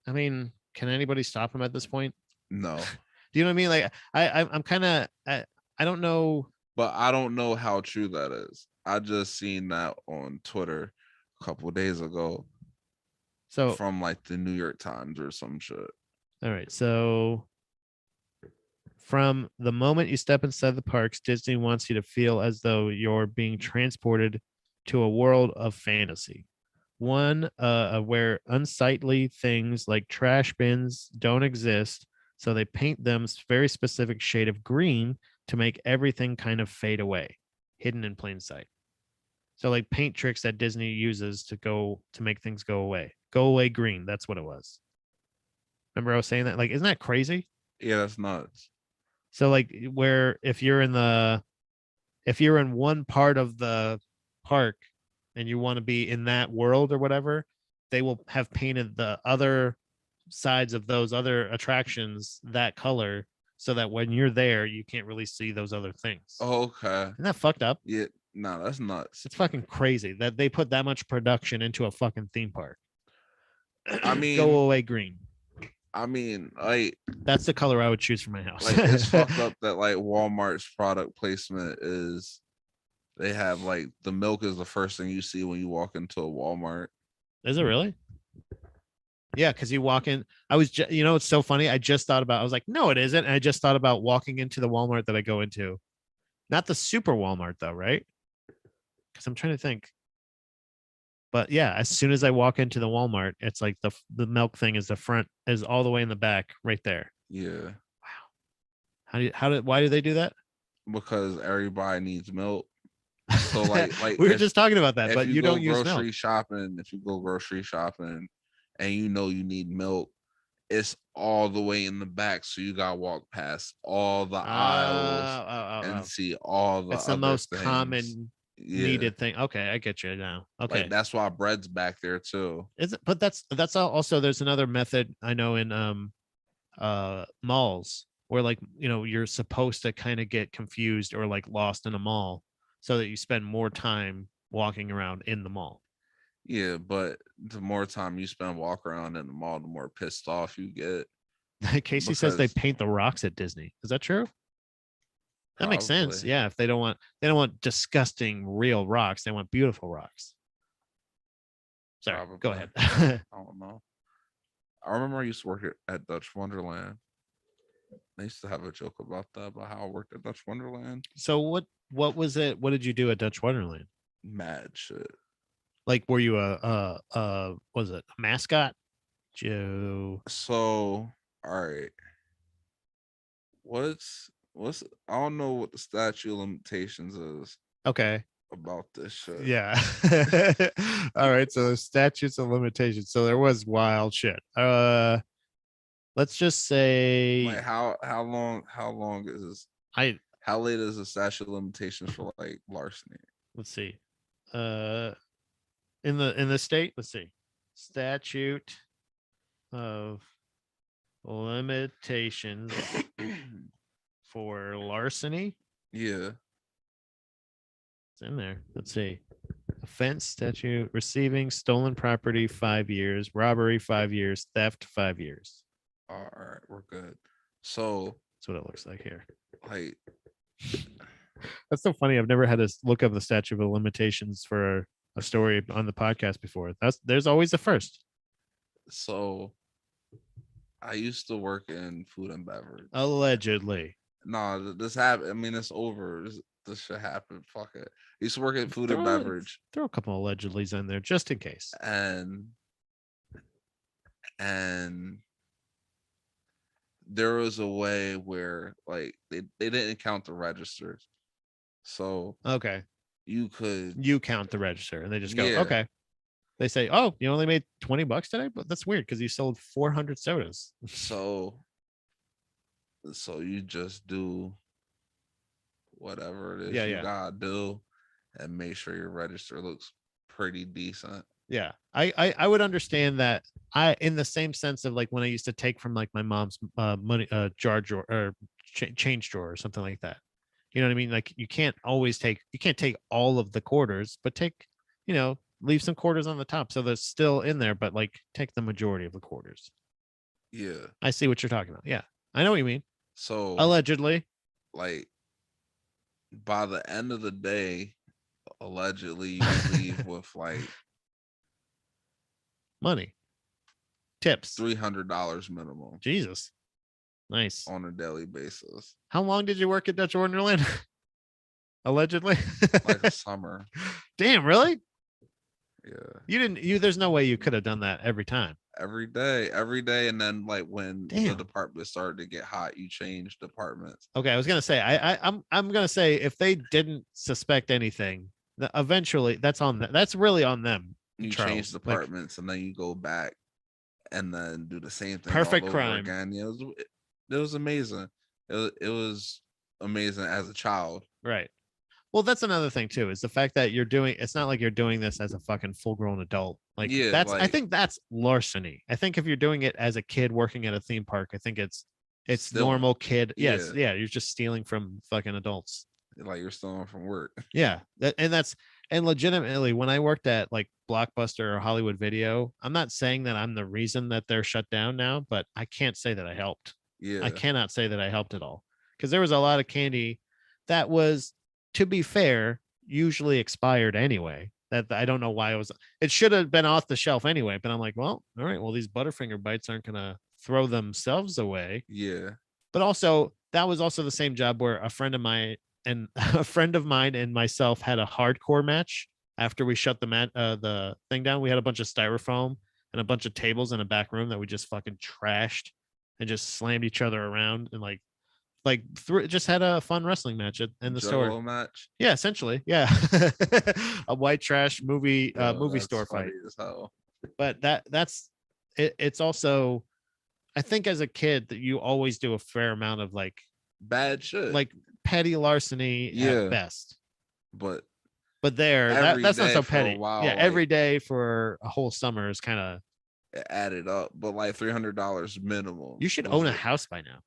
A: I mean, can anybody stop them at this point?
B: No.
A: Do you know what I mean? Like I'm kind of I don't know.
B: but I don't know how true that is. I just seen that on Twitter a couple of days ago
A: So,
B: from like the New York Times or some shit.
A: all right. So, from the moment you step inside the parks, Disney wants you to feel as though you're being transported to a world of fantasy. One where unsightly things like trash bins don't exist. So they paint them very specific shade of green to make everything kind of fade away, hidden in plain sight. So like paint tricks that Disney uses to make things go away. Go away green. That's what it was. Remember I was saying that? Like, isn't that crazy?
B: Yeah, that's nuts.
A: So like where if you're in one part of the park and you want to be in that world or whatever, they will have painted the other sides of those other attractions that color so that when you're there, you can't really see those other things.
B: Okay.
A: Isn't that fucked up?
B: Yeah, no, that's nuts.
A: It's fucking crazy that they put that much production into a fucking theme park.
B: I mean,
A: Go away green.
B: like
A: That's the color I would choose for my house.
B: like it's fucked up that like Walmart's product placement is they have like the milk is the first thing you see when you walk into a Walmart.
A: Is it really? Yeah, because you walk in. It's so funny. I just thought about. I was like, no, it isn't. And I just thought about walking into the Walmart that I go into, not the super Walmart though, right? Because I'm trying to think. But yeah, as soon as I walk into the Walmart, it's like the milk thing is all the way in the back, right there.
B: Yeah.
A: Why do they do that?
B: Because everybody needs milk. So like
A: we were just talking about that,
B: if
A: but you don't use milk.
B: if you go grocery shopping and you know you need milk, it's all the way in the back. So you gotta walk past all the aisles and see all the
A: It's the
B: other
A: most
B: things.
A: common
B: Yeah.
A: needed thing. Okay, I get you now. Okay.
B: Like that's why bread's back there too.
A: Is it, but that's also there's another method I know in malls where like you're supposed to kind of get confused or like lost in a mall so that you spend more time walking around in the mall.
B: Yeah, but the more time you spend walking around in the mall, the more pissed off you get.
A: Casey says they paint the rocks at Disney. Is that true? That makes sense.
B: Probably.
A: Yeah, if they don't want disgusting real rocks, they want beautiful rocks. Sorry,
B: Probably.
A: go ahead.
B: I don't know. I remember I used to work at Dutch Wonderland. I used to have a joke about that, about how I worked at Dutch Wonderland.
A: So what was it? What did you do at Dutch Wonderland?
B: Mad shit.
A: Like, were you was it a mascot? Joe.
B: So, all right. What's I don't know what the statute of limitations is
A: Okay.
B: about this shit.
A: Yeah. All right. So the statutes of limitations. So there was wild shit. Let's just say
B: Like how long is this? How late is the statute of limitations for like larceny?
A: Let's see. In the state, let's see. Statute of limitations for larceny.
B: Yeah.
A: It's in there. Let's see. Offense statute, receiving stolen property, 5 years, robbery, 5 years, theft, 5 years.
B: All right, we're good. So
A: that's what it looks like here.
B: Like,
A: that's so funny. I've never had to look up the statute of limitations for a story on the podcast before. There's always a first.
B: So I used to work in food and beverage.
A: Allegedly.
B: No, this happened. I mean, it's over. This shit happened. Fuck it. I used to work in food and beverage.
A: Throw a couple allegedly's in there just in case.
B: And there was a way where like they didn't count the registers. So
A: okay,
B: you
A: count the register and they just go, okay. They say, oh, you only made $20 today, but that's weird because you sold 400 sodas.
B: So you just do whatever it is you gotta do and make sure your register looks pretty decent.
A: Yeah, I would understand that. In the same sense of like when I used to take from like my mom's money jar drawer or change drawer or something like that. You know what I mean? Like you can't take all of the quarters, but leave some quarters on the top so they're still in there, but like take the majority of the quarters.
B: Yeah,
A: I see what you're talking about. Yeah, I know what you mean.
B: So
A: allegedly,
B: like by the end of the day, allegedly you leave with like
A: Money, tips.
B: $300 minimum
A: Jesus. Nice.
B: on a daily basis.
A: How long did you work at Dutch Wonderland? Allegedly.
B: Like a summer.
A: Damn, really?
B: Yeah.
A: There's no way you could have done that every time.
B: Every day. And then like when the department started to get hot, you change departments.
A: Okay, I was gonna say I'm gonna say if they didn't suspect anything, eventually that's on them. That's really on them.
B: You
A: Charles.
B: change departments and then you go back and then do the same thing.
A: Perfect
B: all over
A: crime
B: again. Yeah, it was amazing. It was amazing as a child.
A: Right. Well, that's another thing too, is the fact that it's not like you're doing this as a fucking full grown adult. Like I think that's larceny. I think if you're doing it as a kid working at a theme park, I think it's stealing. Normal kid. Yes. Yeah. You're just stealing from fucking adults.
B: Like you're stealing from work.
A: Yeah. And legitimately, when I worked at like Blockbuster or Hollywood Video, I'm not saying that I'm the reason that they're shut down now, but I can't say that I helped.
B: Yeah.
A: I cannot say that I helped at all, because there was a lot of candy that was, to be fair, usually expired anyway. That I don't know why it should have been off the shelf anyway. But I'm like, well, all right, well, these Butterfinger bites aren't gonna throw themselves away.
B: Yeah.
A: But also, that was also the same job where a friend of mine and myself had a hardcore match after we shut the thing down. We had a bunch of styrofoam and a bunch of tables in a back room that we just fucking trashed and just slammed each other around and just had a fun wrestling match in the store
B: match.
A: Yeah, essentially. Yeah. A white trash movie store fight. But that's it. It's also, I think as a kid that you always do a fair amount of like
B: bad shit,
A: like petty larceny at best.
B: But
A: that's not so petty.
B: While,
A: every day for a whole summer is kind of
B: added up. But like $300 minimum.
A: You should own a house by now.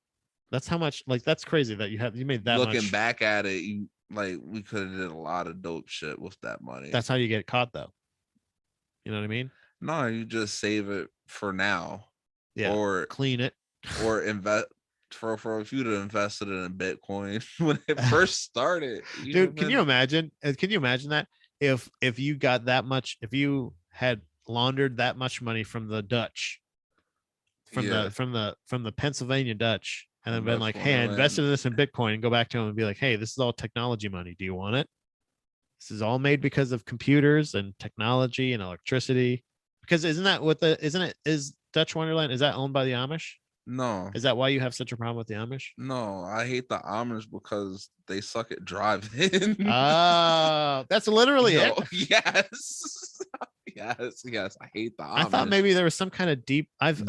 A: That's how much, like, that's crazy that you made that
B: Looking
A: much.
B: back at it, we could have did a lot of dope shit with that money.
A: That's how you get caught, though. You know what I mean?
B: No, you just save it for now.
A: Yeah. Or clean it.
B: Or invest for if you'd have invested in Bitcoin when it first started.
A: Dude, can you imagine? Can you imagine that? If you got that much, if you had laundered that much money from the Dutch, from the Pennsylvania Dutch, and then been like, hey, I invested in this in Bitcoin, and go back to him and be like, hey, this is all technology money. Do you want it? This is all made because of computers and technology and electricity. Because is Dutch Wonderland, is that owned by the Amish?
B: No.
A: Is that why you have such a problem with the Amish?
B: No, I hate the Amish because they suck at driving.
A: That's literally it.
B: Yes. Yes. I hate the Amish.
A: I thought maybe there was some kind of deep. I've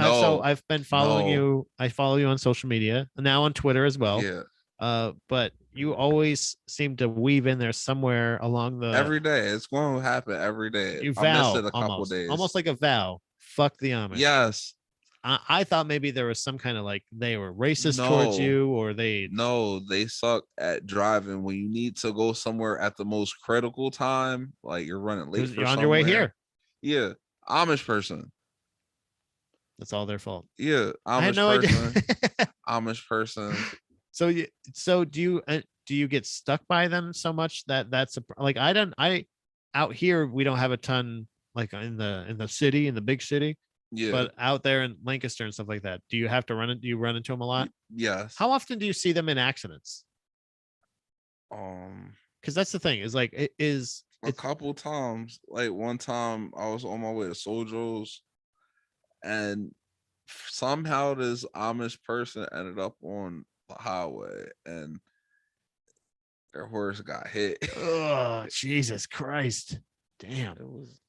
A: been following you. I follow you on social media, now on Twitter as well.
B: Yeah.
A: But you always seem to weave in there somewhere along the.
B: Every day, it's going to happen every day.
A: You vow, it a couple days, almost like a vow. Fuck the Amish.
B: Yes.
A: I thought maybe there was some kind of like they were racist towards you, or they
B: suck at driving when you need to go somewhere at the most critical time, like you're running late.
A: You're on your way here.
B: Yeah, Amish person.
A: That's all their fault.
B: Yeah, Amish person. Amish person.
A: So do you get stuck by them so much that's like out here we don't have a ton like in the city, in the big city.
B: Yeah.
A: But out there in Lancaster and stuff like that, do you have to do you run into them a lot?
B: Yes.
A: How often do you see them in accidents? Because that's the thing, is like it's
B: a couple times. Like one time I was on my way to Sojo's and somehow this Amish person ended up on the highway and their horse got hit.
A: Oh, Jesus Christ. Damn.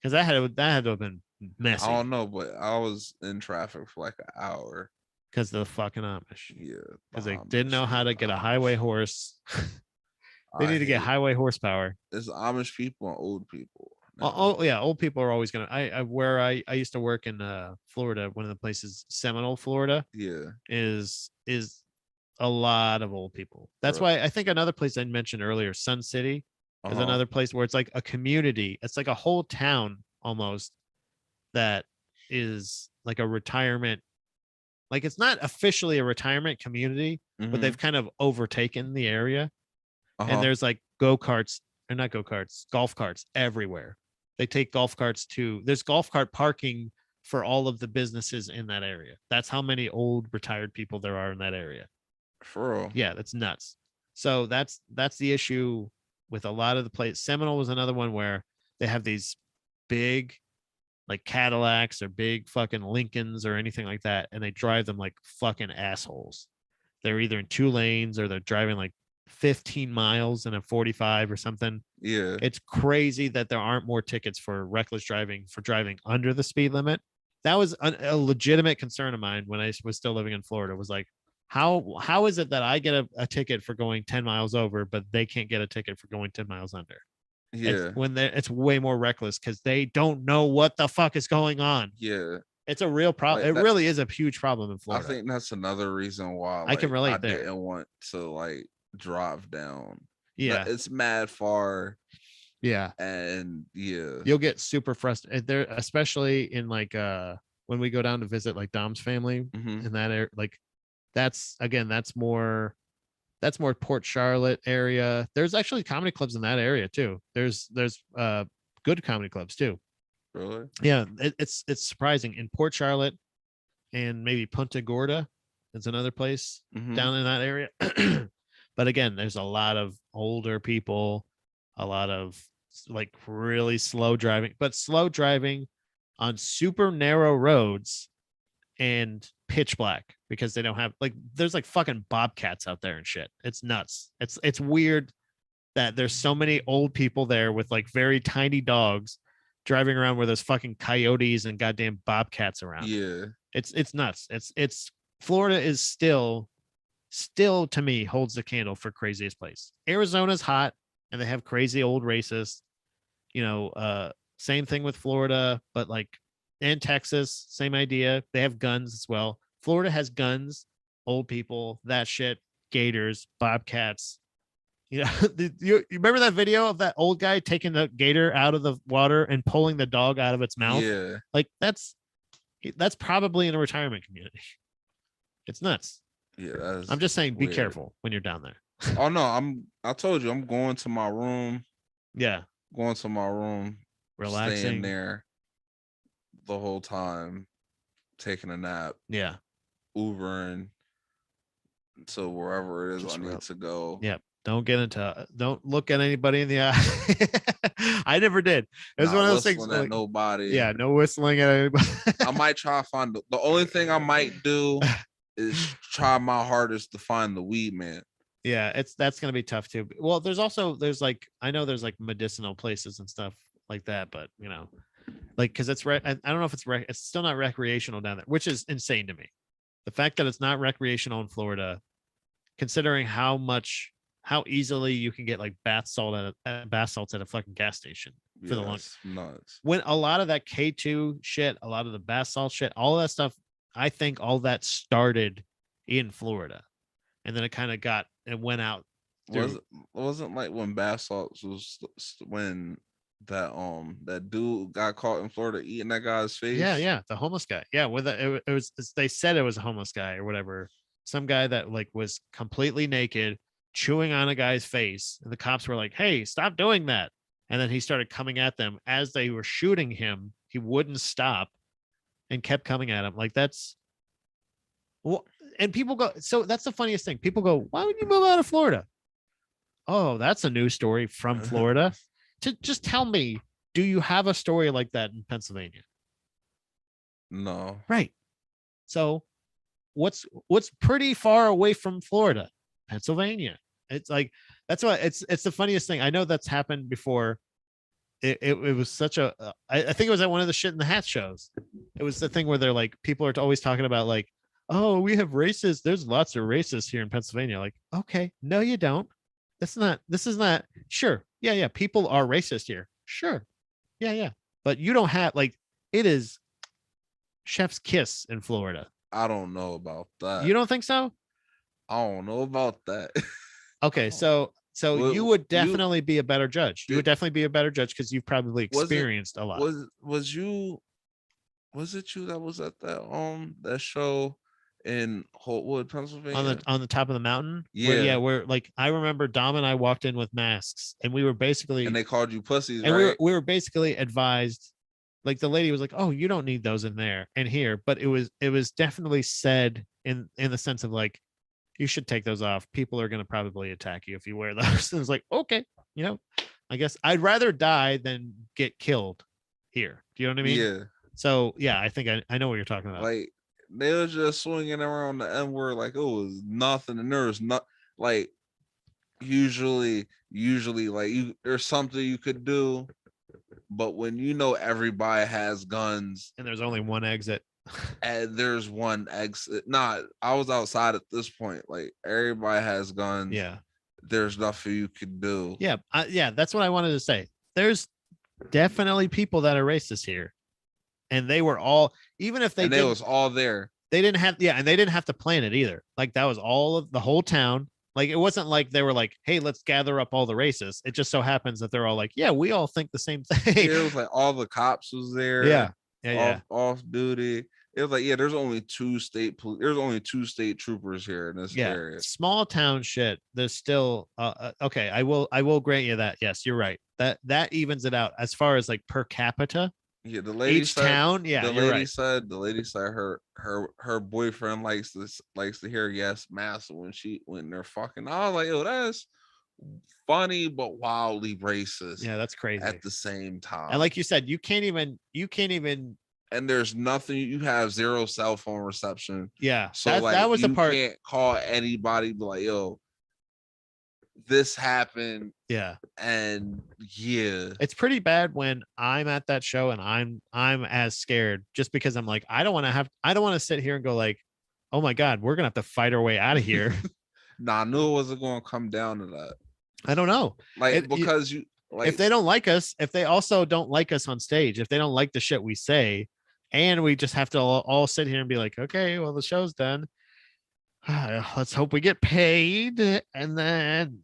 A: Because that had to have been messy.
B: I don't know, but I was in traffic for like an hour.
A: Because the fucking Amish.
B: Yeah.
A: Because they didn't know how to get a highway horse. They need to get highway horsepower.
B: There's Amish people and old people.
A: Oh yeah, old people are always gonna. I used to work in Florida. One of the places, Seminole, Florida.
B: Yeah.
A: Is a lot of old people. That's why I think another place I mentioned earlier, Sun City, is another place where it's like a community. It's like a whole town almost that is like a retirement. Like it's not officially a retirement community, but they've kind of overtaken the area. and
B: Uh-huh.
A: there's like go-karts, or not go-karts, golf carts everywhere. They take golf carts to, there's golf cart parking for all of the businesses in that area. That's how many old retired people there are in that area.
B: For real.
A: Yeah, that's nuts. So that's the issue with a lot of the places. Seminole was another one where they have these big like Cadillacs or big fucking Lincolns or anything like that, and they drive them like fucking assholes. They're either in 2 lanes or they're driving like 15 miles in a 45 or something.
B: Yeah.
A: It's crazy that there aren't more tickets for reckless driving for driving under the speed limit. That was a legitimate concern of mine when I was still living in Florida. Was like, how is it that I get a ticket for going 10 miles over, but they can't get a ticket for going 10 miles under?
B: Yeah.
A: It's way more reckless because they don't know what the fuck is going on.
B: Yeah.
A: It's a real problem.
B: Like
A: It
B: that,
A: really is a huge problem in
B: I
A: Florida.
B: think that's another reason why
A: I can
B: like I
A: relate there.
B: didn't want to like drive down.
A: Yeah,
B: It's mad far,
A: yeah.
B: and yeah.
A: You'll get super frustrated there, especially in like when we go down to visit like Dom's family
B: Mm-hmm.
A: in that area. Like that's again, that's more Port Charlotte area. There's actually comedy clubs in that area too. There's good comedy clubs too.
B: Really?
A: Yeah, it's surprising in Port Charlotte and maybe Punta Gorda. Is another place
B: Mm-hmm.
A: down in that area. But again, there's a lot of older people, a lot of like really slow driving, but slow driving on super narrow roads and pitch black because they don't have like there's like fucking bobcats out there and shit. It's nuts. It's weird that there's so many old people there with like very tiny dogs driving around where there's fucking coyotes and goddamn bobcats around.
B: Yeah.
A: It's nuts. It's Florida is still to me holds the candle for craziest place. Arizona's hot and they have crazy old racists. Same thing with Florida, but like and Texas, same idea. They have guns as well. Florida has guns, old people, that shit, gators, bobcats. You remember that video of that old guy taking the gator out of the water and pulling the dog out of its mouth?
B: Yeah.
A: Like that's probably in a retirement community. It's nuts.
B: Yeah.
A: I'm just saying, be
B: weird.
A: careful when you're down there.
B: Oh no, I told you I'm going to my room.
A: Yeah.
B: Going to my room,
A: Relaxing.
B: staying there the whole time, taking a nap.
A: Yeah.
B: Ubering to wherever it is I need to go.
A: Yep. Don't look at anybody in the eye. I never did. It was one of those things
B: at
A: like,
B: nobody.
A: Yeah, no whistling at anybody.
B: I might try to find the only thing I might do is try my hardest to find the weed man.
A: Yeah, that's gonna be tough too. Well, there's like I know there's like medicinal places and stuff like that, but like because it's I don't know if it's still not recreational down there, which is insane to me. The fact that it's not recreational in Florida, considering how easily you can get like bath salts at a fucking gas station for the lunch.
B: Nuts.
A: When a lot of that K2 shit, a lot of the bath salt shit, all of that stuff, I think all that started in Florida, and then it kind of went out.
B: Wasn't like when bath salts was when that dude got caught in Florida eating that guy's face.
A: Yeah, the homeless guy. Yeah, it was they said it was a homeless guy or whatever. Some guy that like was completely naked, chewing on a guy's face, and the cops were like, "Hey, stop doing that!" And then he started coming at them as they were shooting him. He wouldn't stop and kept coming at him. Like that's, well, and people go. So that's the funniest thing. People go, "Why would you move out of Florida?" Oh, that's a news story from Florida. To just tell me, do you have a story like that in Pennsylvania?
B: No.
A: Right. So what's pretty far away from Florida? Pennsylvania. It's like that's why it's the funniest thing. I know that's happened before. It was such a I think it was at one of the shit in the hat shows. It was the thing where they're like people are always talking about like, oh, we have racists. There's lots of racists here in Pennsylvania. Like, okay, no, you don't. This is not sure. Yeah. People are racist here. Sure. Yeah. But you don't have like it is chef's kiss in Florida.
B: I don't know about that.
A: You don't think so?
B: I don't know about that.
A: Okay, so
B: Well,
A: you would definitely be a better judge. You would definitely be a better judge because you've probably experienced a lot.
B: Was it you that was at that show in Holtwood, Pennsylvania.
A: On the top of the mountain.
B: Yeah,
A: Where like I remember Dom and I walked in with masks, and we were
B: and
A: basically
B: they called you pussies,
A: and
B: right?
A: we were basically advised, like the lady was like, "Oh, you don't need those in there and here," but it was definitely said in the sense of like, you should take those off. People are going to probably attack you if you wear those. And it's like, okay, you know, I guess I'd rather die than get killed here. Do you know what I mean?
B: Yeah,
A: So yeah, I think I know what you're talking about.
B: like they was just swinging around the N word like it was nothing, and there was not like usually like there's something you could do, but when you know everybody has guns
A: And there's only one exit.
B: and there's one exit, not I was outside at this point, like everybody has guns.
A: Yeah.
B: There's nothing you could do.
A: Yeah. Yeah. That's what I wanted to say. There's definitely people that are racist here. And they were all, even if
B: and it was all there.
A: they didn't have, yeah. And they didn't have to plan it either. Like that was all of the whole town. Like it wasn't like they were like, hey, let's gather up all the racists. It just so happens that they're all like, yeah, we all think the same thing.
B: Yeah, it was like all the cops was there.
A: Yeah. Yeah.
B: Off duty. It was like, yeah, there's only there's only two state troopers here in this area.
A: Small town shit. There's still okay. I will grant you that. Yes, you're right. That evens it out as far as like per capita.
B: Yeah, the lady
A: Each
B: said,
A: town. Yeah,
B: the
A: you're
B: lady
A: right.
B: said her boyfriend likes to hear yes massa when they're fucking. I was like, yo, that's funny but wildly racist.
A: Yeah, that's crazy.
B: At the same time,
A: and like you said, you can't even.
B: And there's nothing. You have zero cell phone reception.
A: Yeah,
B: so
A: that,
B: like
A: that was
B: you
A: the part.
B: Can't call anybody. Be like, yo, this happened.
A: Yeah.
B: And yeah,
A: it's pretty bad when I'm at that show and I'm as scared just because I'm like, I don't want to sit here and go like, oh my God, we're gonna have to fight our way out of here.
B: Nah, I knew it wasn't gonna come down to that.
A: I don't know.
B: Like because you like
A: if they don't like us, if they also don't like us on stage, if they don't like the shit we say, and we just have to all sit here and be like, okay, well, the show's done. Let's hope we get paid, and then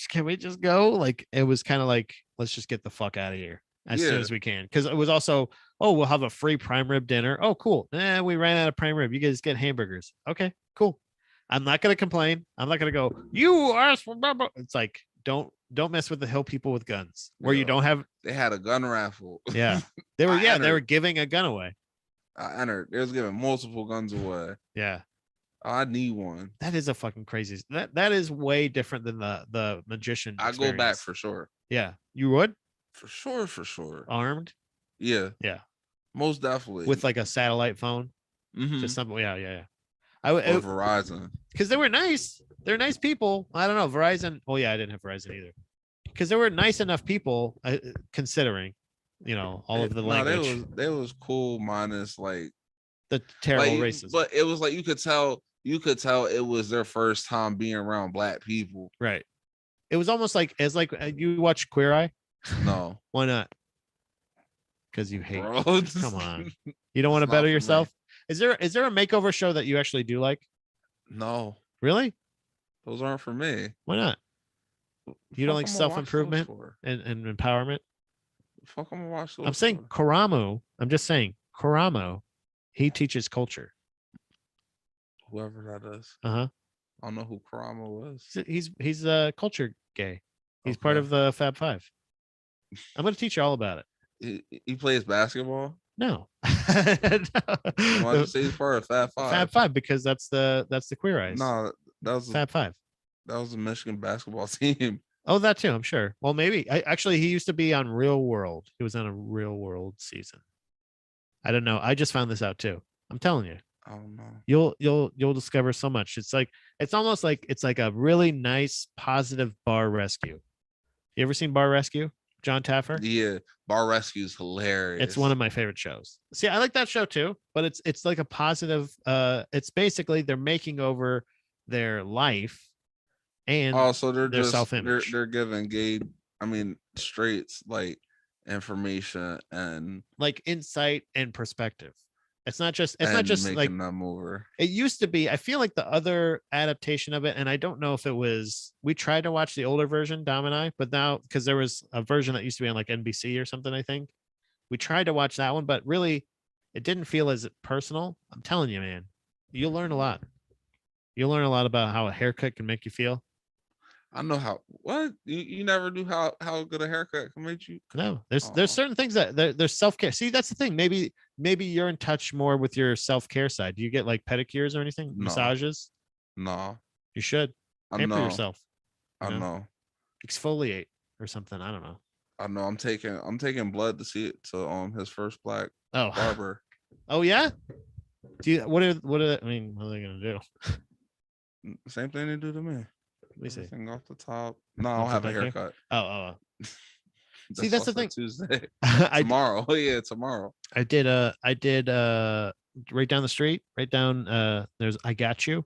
A: can we just go? Like it was kind of like, let's just get the fuck out of here as soon as we can, because it was also, oh, we'll have a free prime rib dinner. Oh, cool. We ran out of prime rib. You guys get hamburgers. Okay, cool. I'm not gonna complain. I'm not gonna go, you asked for blah, blah. It's like, don't mess with the hill people with guns where you don't have.
B: They had a gun raffle.
A: Yeah, they were giving a gun away.
B: I entered. They was giving multiple guns away.
A: Yeah.
B: I need one.
A: That is a fucking crazy. That is way different than the magician.
B: I go back for sure.
A: Yeah, you would
B: for sure.
A: Armed.
B: Yeah, most definitely
A: with like a satellite phone.
B: Mm-hmm.
A: Just something. Yeah.
B: Or Verizon,
A: because they were nice. They're nice people. I don't know Verizon. Oh yeah, I didn't have Verizon either. Because they were nice enough people, considering, all of the language.
B: They was cool minus like
A: the terrible racism.
B: But it was like you could tell it was their first time being around black people.
A: Right. It was almost like you watch Queer Eye.
B: No.
A: Why not? Because you hate.
B: Bro,
A: come on. You don't want to better yourself? Me. Is there a makeover show that you actually do like?
B: No.
A: Really?
B: Those aren't for me.
A: Why not? You don't like self-improvement and empowerment?
B: Fuck, I'm gonna watch those.
A: I'm saying Karamu. I'm just saying Karamu. He teaches culture.
B: Whoever that is.
A: I
B: don't know who Karamu is.
A: He's a culture gay. He's part of the Fab Five. I'm going to teach you all about
B: it. He plays basketball?
A: No.
B: Why did you say he's part of Fab Five?
A: Fab Five because that's the Queer Eyes.
B: No, that was
A: Fab Five.
B: That was the Michigan basketball team.
A: Oh, that too. I'm sure. Well, maybe. He used to be on Real World. He was on a Real World season. I don't know. I just found this out too. I'm telling you.
B: I don't know.
A: You'll discover so much. It's almost like it's like a really nice, positive bar rescue. You ever seen Bar Rescue? John Taffer?
B: Yeah, Bar Rescue is hilarious.
A: It's one of my favorite shows. See, I like that show too, but it's like a positive. It's basically they're making over their life, and
B: so they're
A: their
B: just
A: self-image.
B: They're giving straights like information and
A: like insight and perspective. It's not just
B: making
A: like
B: them over.
A: It used to be. I feel like the other adaptation of it, and I don't know if it was. We tried to watch the older version, Dom and I, but now because there was a version that used to be on like NBC or something. I think we tried to watch that one, but really, it didn't feel as personal. I'm telling you, man. You'll learn a lot. You'll learn a lot about how a haircut can make you feel.
B: I know how. What you never knew how good a haircut can make you.
A: No, there's
B: Oh
A: certain things that there's self-care. See, that's the thing. Maybe you're in touch more with your self-care side. Do you get like pedicures or anything?
B: no,
A: Massages?
B: no.
A: You should
B: I
A: pamper
B: know,
A: yourself, you
B: I
A: know,
B: know,
A: exfoliate or something. I don't know.
B: I know. I'm taking blood to see it to his first black
A: Oh,
B: barber.
A: oh yeah. Do you I mean, what are they gonna do?
B: Same thing they do to me.
A: Let me see.
B: Everything off the top. No, I don't
A: Off the
B: have a
A: back here.
B: haircut.
A: Oh. See,
B: That's
A: that's the
B: also
A: thing.
B: Tuesday.
A: I
B: Tomorrow. Yeah, tomorrow.
A: I did right down the street, right down there's I got you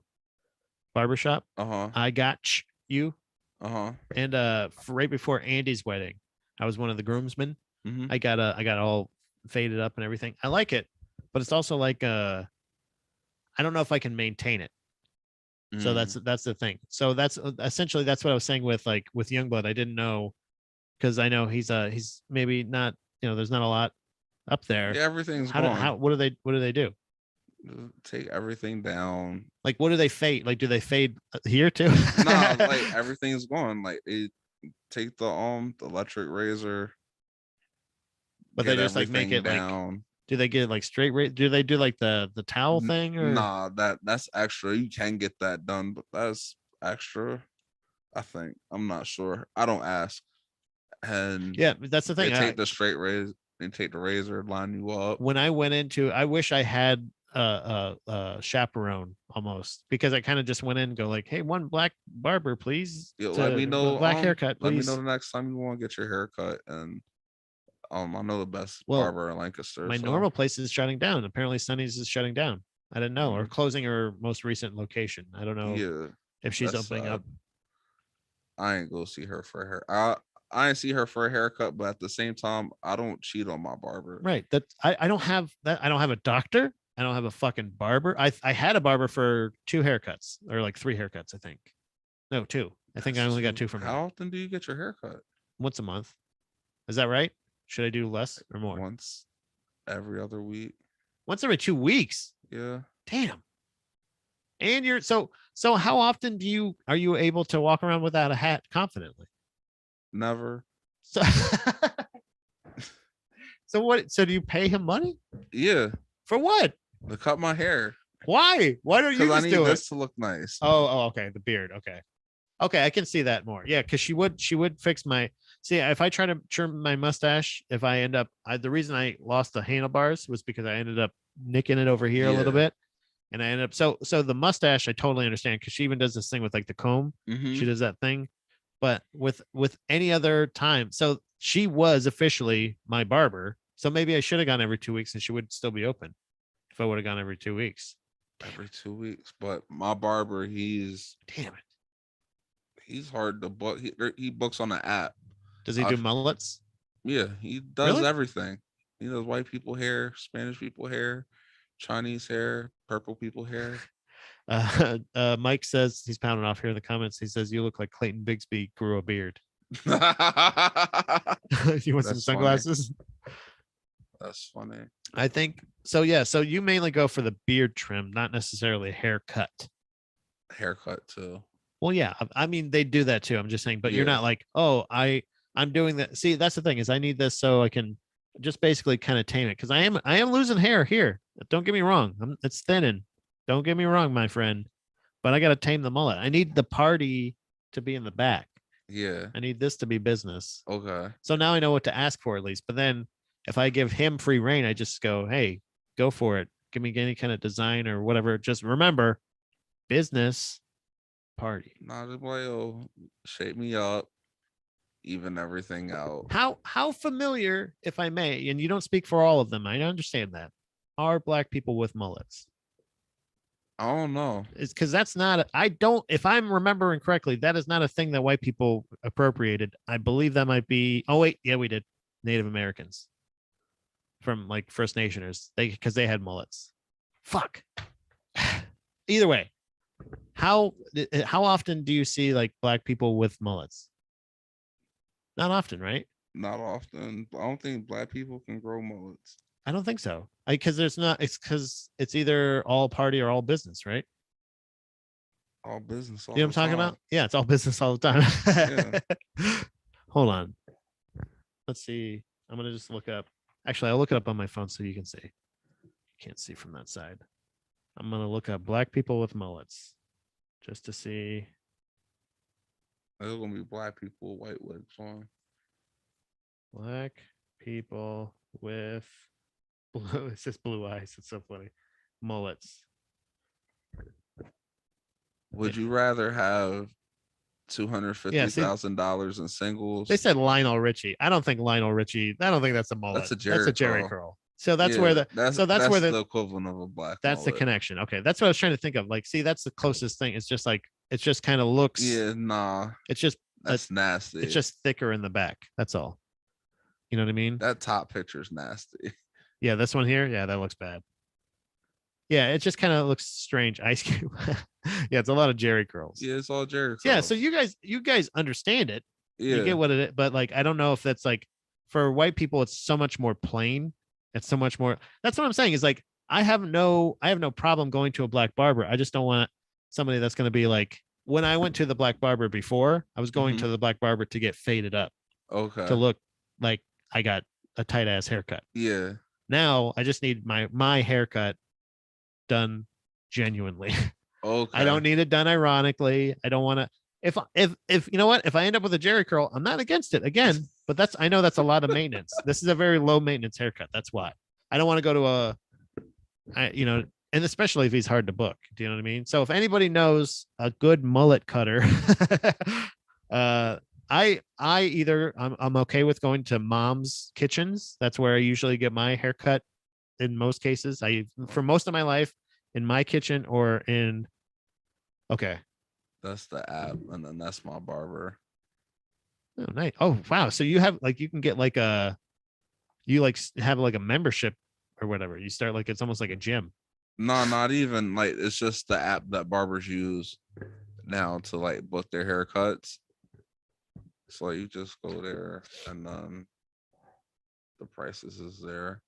A: barbershop.
B: Uh-huh.
A: I got you.
B: Uh-huh.
A: And right before Andy's wedding, I was one of the groomsmen.
B: Mm-hmm.
A: I got all faded up and everything. I like it, but it's also like I don't know if I can maintain it. So that's the thing. So that's essentially that's what I was saying with like with Youngblood. I didn't know because I know he's maybe not, there's not a lot up there.
B: Yeah, everything's
A: How
B: gone.
A: what do they do?
B: Take everything down.
A: Like what do they fade? Like do they fade here too?
B: Nah, like everything's gone. Like they take the electric razor,
A: But they
B: get
A: just like make
B: everything
A: it like,
B: down.
A: do they get like straight rate? Do they do like the towel thing or?
B: Nah, that's extra. You can get that done, but that's extra. I think. I'm not sure. I don't ask. And
A: Yeah, that's the
B: they
A: thing.
B: take the straight razor, they take the razor, line you up.
A: When I went into, I wish I had a chaperone almost, because I kind of just went in and go like, hey, one black barber, please.
B: Yo, let me know.
A: Black haircut,
B: Let me know
A: please.
B: the next time you want to get your hair cut. And I know the best
A: Well,
B: barber in Lancaster.
A: my
B: So
A: normal place is shutting down. Apparently, Sunny's is shutting down. I didn't know, or closing her most recent location. I don't know
B: yeah,
A: if she's
B: that's
A: opening up.
B: I ain't go see her for a hair. I ain't see her for a haircut, but at the same time, I don't cheat on my barber.
A: Right. That I don't have that. I don't have a doctor. I don't have a fucking barber. I had a barber for 2 haircuts, or like 3 haircuts, I think. No, 2. I think I only got 2 from him.
B: How often do you get your haircut?
A: Once a month. Is that right? Should I do less or more?
B: Once every other week.
A: Once every 2 weeks.
B: Yeah.
A: Damn. And you're so how often are you able to walk around without a hat confidently?
B: Never.
A: So so do you pay him money?
B: Yeah.
A: For what?
B: To cut my hair.
A: Why? Why don't you
B: Because I
A: just
B: need
A: do
B: this
A: it?
B: to look nice.
A: Oh, okay. The beard. Okay, I can see that more. Yeah, because she would fix my, see, if I try to trim my mustache, if I end up the reason I lost the handlebars was because I ended up nicking it over here a little bit. And I ended up so the mustache I totally understand, because she even does this thing with like the comb.
B: Mm-hmm.
A: She does that thing. But with any other time, so she was officially my barber. So maybe I should have gone every 2 weeks and she would still be open if I would have gone every 2 weeks.
B: Every 2 weeks. But my barber, he's hard to book. He books on the app.
A: Does he do mullets?
B: Yeah, he does
A: Really?
B: everything. He does white people hair, Spanish people hair, Chinese hair, purple people hair.
A: Mike says, he's pounding off here in the comments. He says, you look like Clayton Bigsby grew a beard. You want some sunglasses?
B: Funny. That's funny.
A: I think so. Yeah. So you mainly go for the beard trim, not necessarily a haircut.
B: Haircut too.
A: Well, yeah. I mean, they do that too. I'm just saying, but you're not like, oh, I'm doing that. See, that's the thing, is I need this so I can just basically kind of tame it, because I am losing hair here. Don't get me wrong. It's thinning. Don't get me wrong, my friend. But I got to tame the mullet. I need the party to be in the back.
B: Yeah.
A: I need this to be business.
B: Okay.
A: So now I know what to ask for at least. But then if I give him free reign, I just go, hey, go for it. Give me any kind of design or whatever. Just remember, business, party.
B: Not just like, oh, shape me up, even everything out.
A: How familiar, if I may, and you don't speak for all of them, I understand that, are black people with mullets?
B: I don't know.
A: It's because that's not, if I'm remembering correctly, that is not a thing that white people appropriated. I believe that might be, oh wait, yeah, we did. Native Americans from like First Nationers, because they had mullets. Fuck. Either way, how often do you see like black people with mullets? Not often, right?
B: Not often. I don't think black people can grow mullets.
A: I don't think so. Because there's not. It's because it's either all party or all business, right?
B: All business
A: You know
B: all
A: what I'm
B: the
A: talking
B: time.
A: about? Yeah, it's all business all the
B: Yeah.
A: time. Hold on. Let's see. I'm gonna just look up. Actually, I'll look it up on my phone so you can see. You can't see from that side. I'm gonna look up black people with mullets just to see.
B: There's gonna be black people with white wigs on.
A: Black people with blue. It's just blue eyes. It's so funny. Mullets.
B: Would you rather have two hundred
A: Yeah,
B: fifty
A: see,
B: thousand dollars in
A: they
B: singles?
A: said Lionel Richie. I don't think Lionel Richie. I don't think that's a mullet.
B: That's a
A: That's a
B: Jerry
A: Jerry
B: curl.
A: curl. So that's where
B: Yeah,
A: the. So that's where
B: that's
A: the.
B: the equivalent of a black
A: That's the
B: mullet.
A: connection. Okay, that's what I was trying to think of. Like, see, that's the closest thing. It's just like it just kind of looks.
B: Yeah, nah,
A: It's just
B: that's
A: it's
B: nasty.
A: just thicker in the back. That's all. You know what I mean?
B: That top picture's nasty.
A: Yeah, this one here. Yeah, that looks bad. Yeah, it just kind of looks strange. Ice Cube. Yeah, it's a lot of Jerry curls.
B: Yeah, it's all Jerry curls.
A: Yeah, so you guys understand it.
B: Yeah,
A: You get what it is, but like I don't know if that's like for white people, it's so much more plain. It's so much more. That's what I'm saying. Is like I have no problem going to a black barber. I just don't want somebody that's going to be like when I went to the black barber before, I was going to the black barber to get faded up
B: okay.
A: to look like I got a tight ass haircut.
B: Yeah.
A: Now I just need my haircut done genuinely.
B: Okay.
A: I don't need it done ironically. I don't want to. If you know what, if I end up with a Jerry curl, I'm not against it again. But I know that's a lot of maintenance. This is a very low maintenance haircut. That's why I don't want to go to and especially if he's hard to book. Do you know what I mean? So if anybody knows a good mullet cutter, I'm okay with going to mom's kitchens. That's where I usually get my haircut. In most cases, for most of my life in my kitchen or in. Okay.
B: That's the app, and then that's my barber.
A: Oh, nice. Oh, wow. So you have like you can get like you like have like a membership or whatever. You start like it's almost like a gym.
B: No, not even like it's just the app that barbers use now to like book their haircuts. So you just go there and then the prices is there.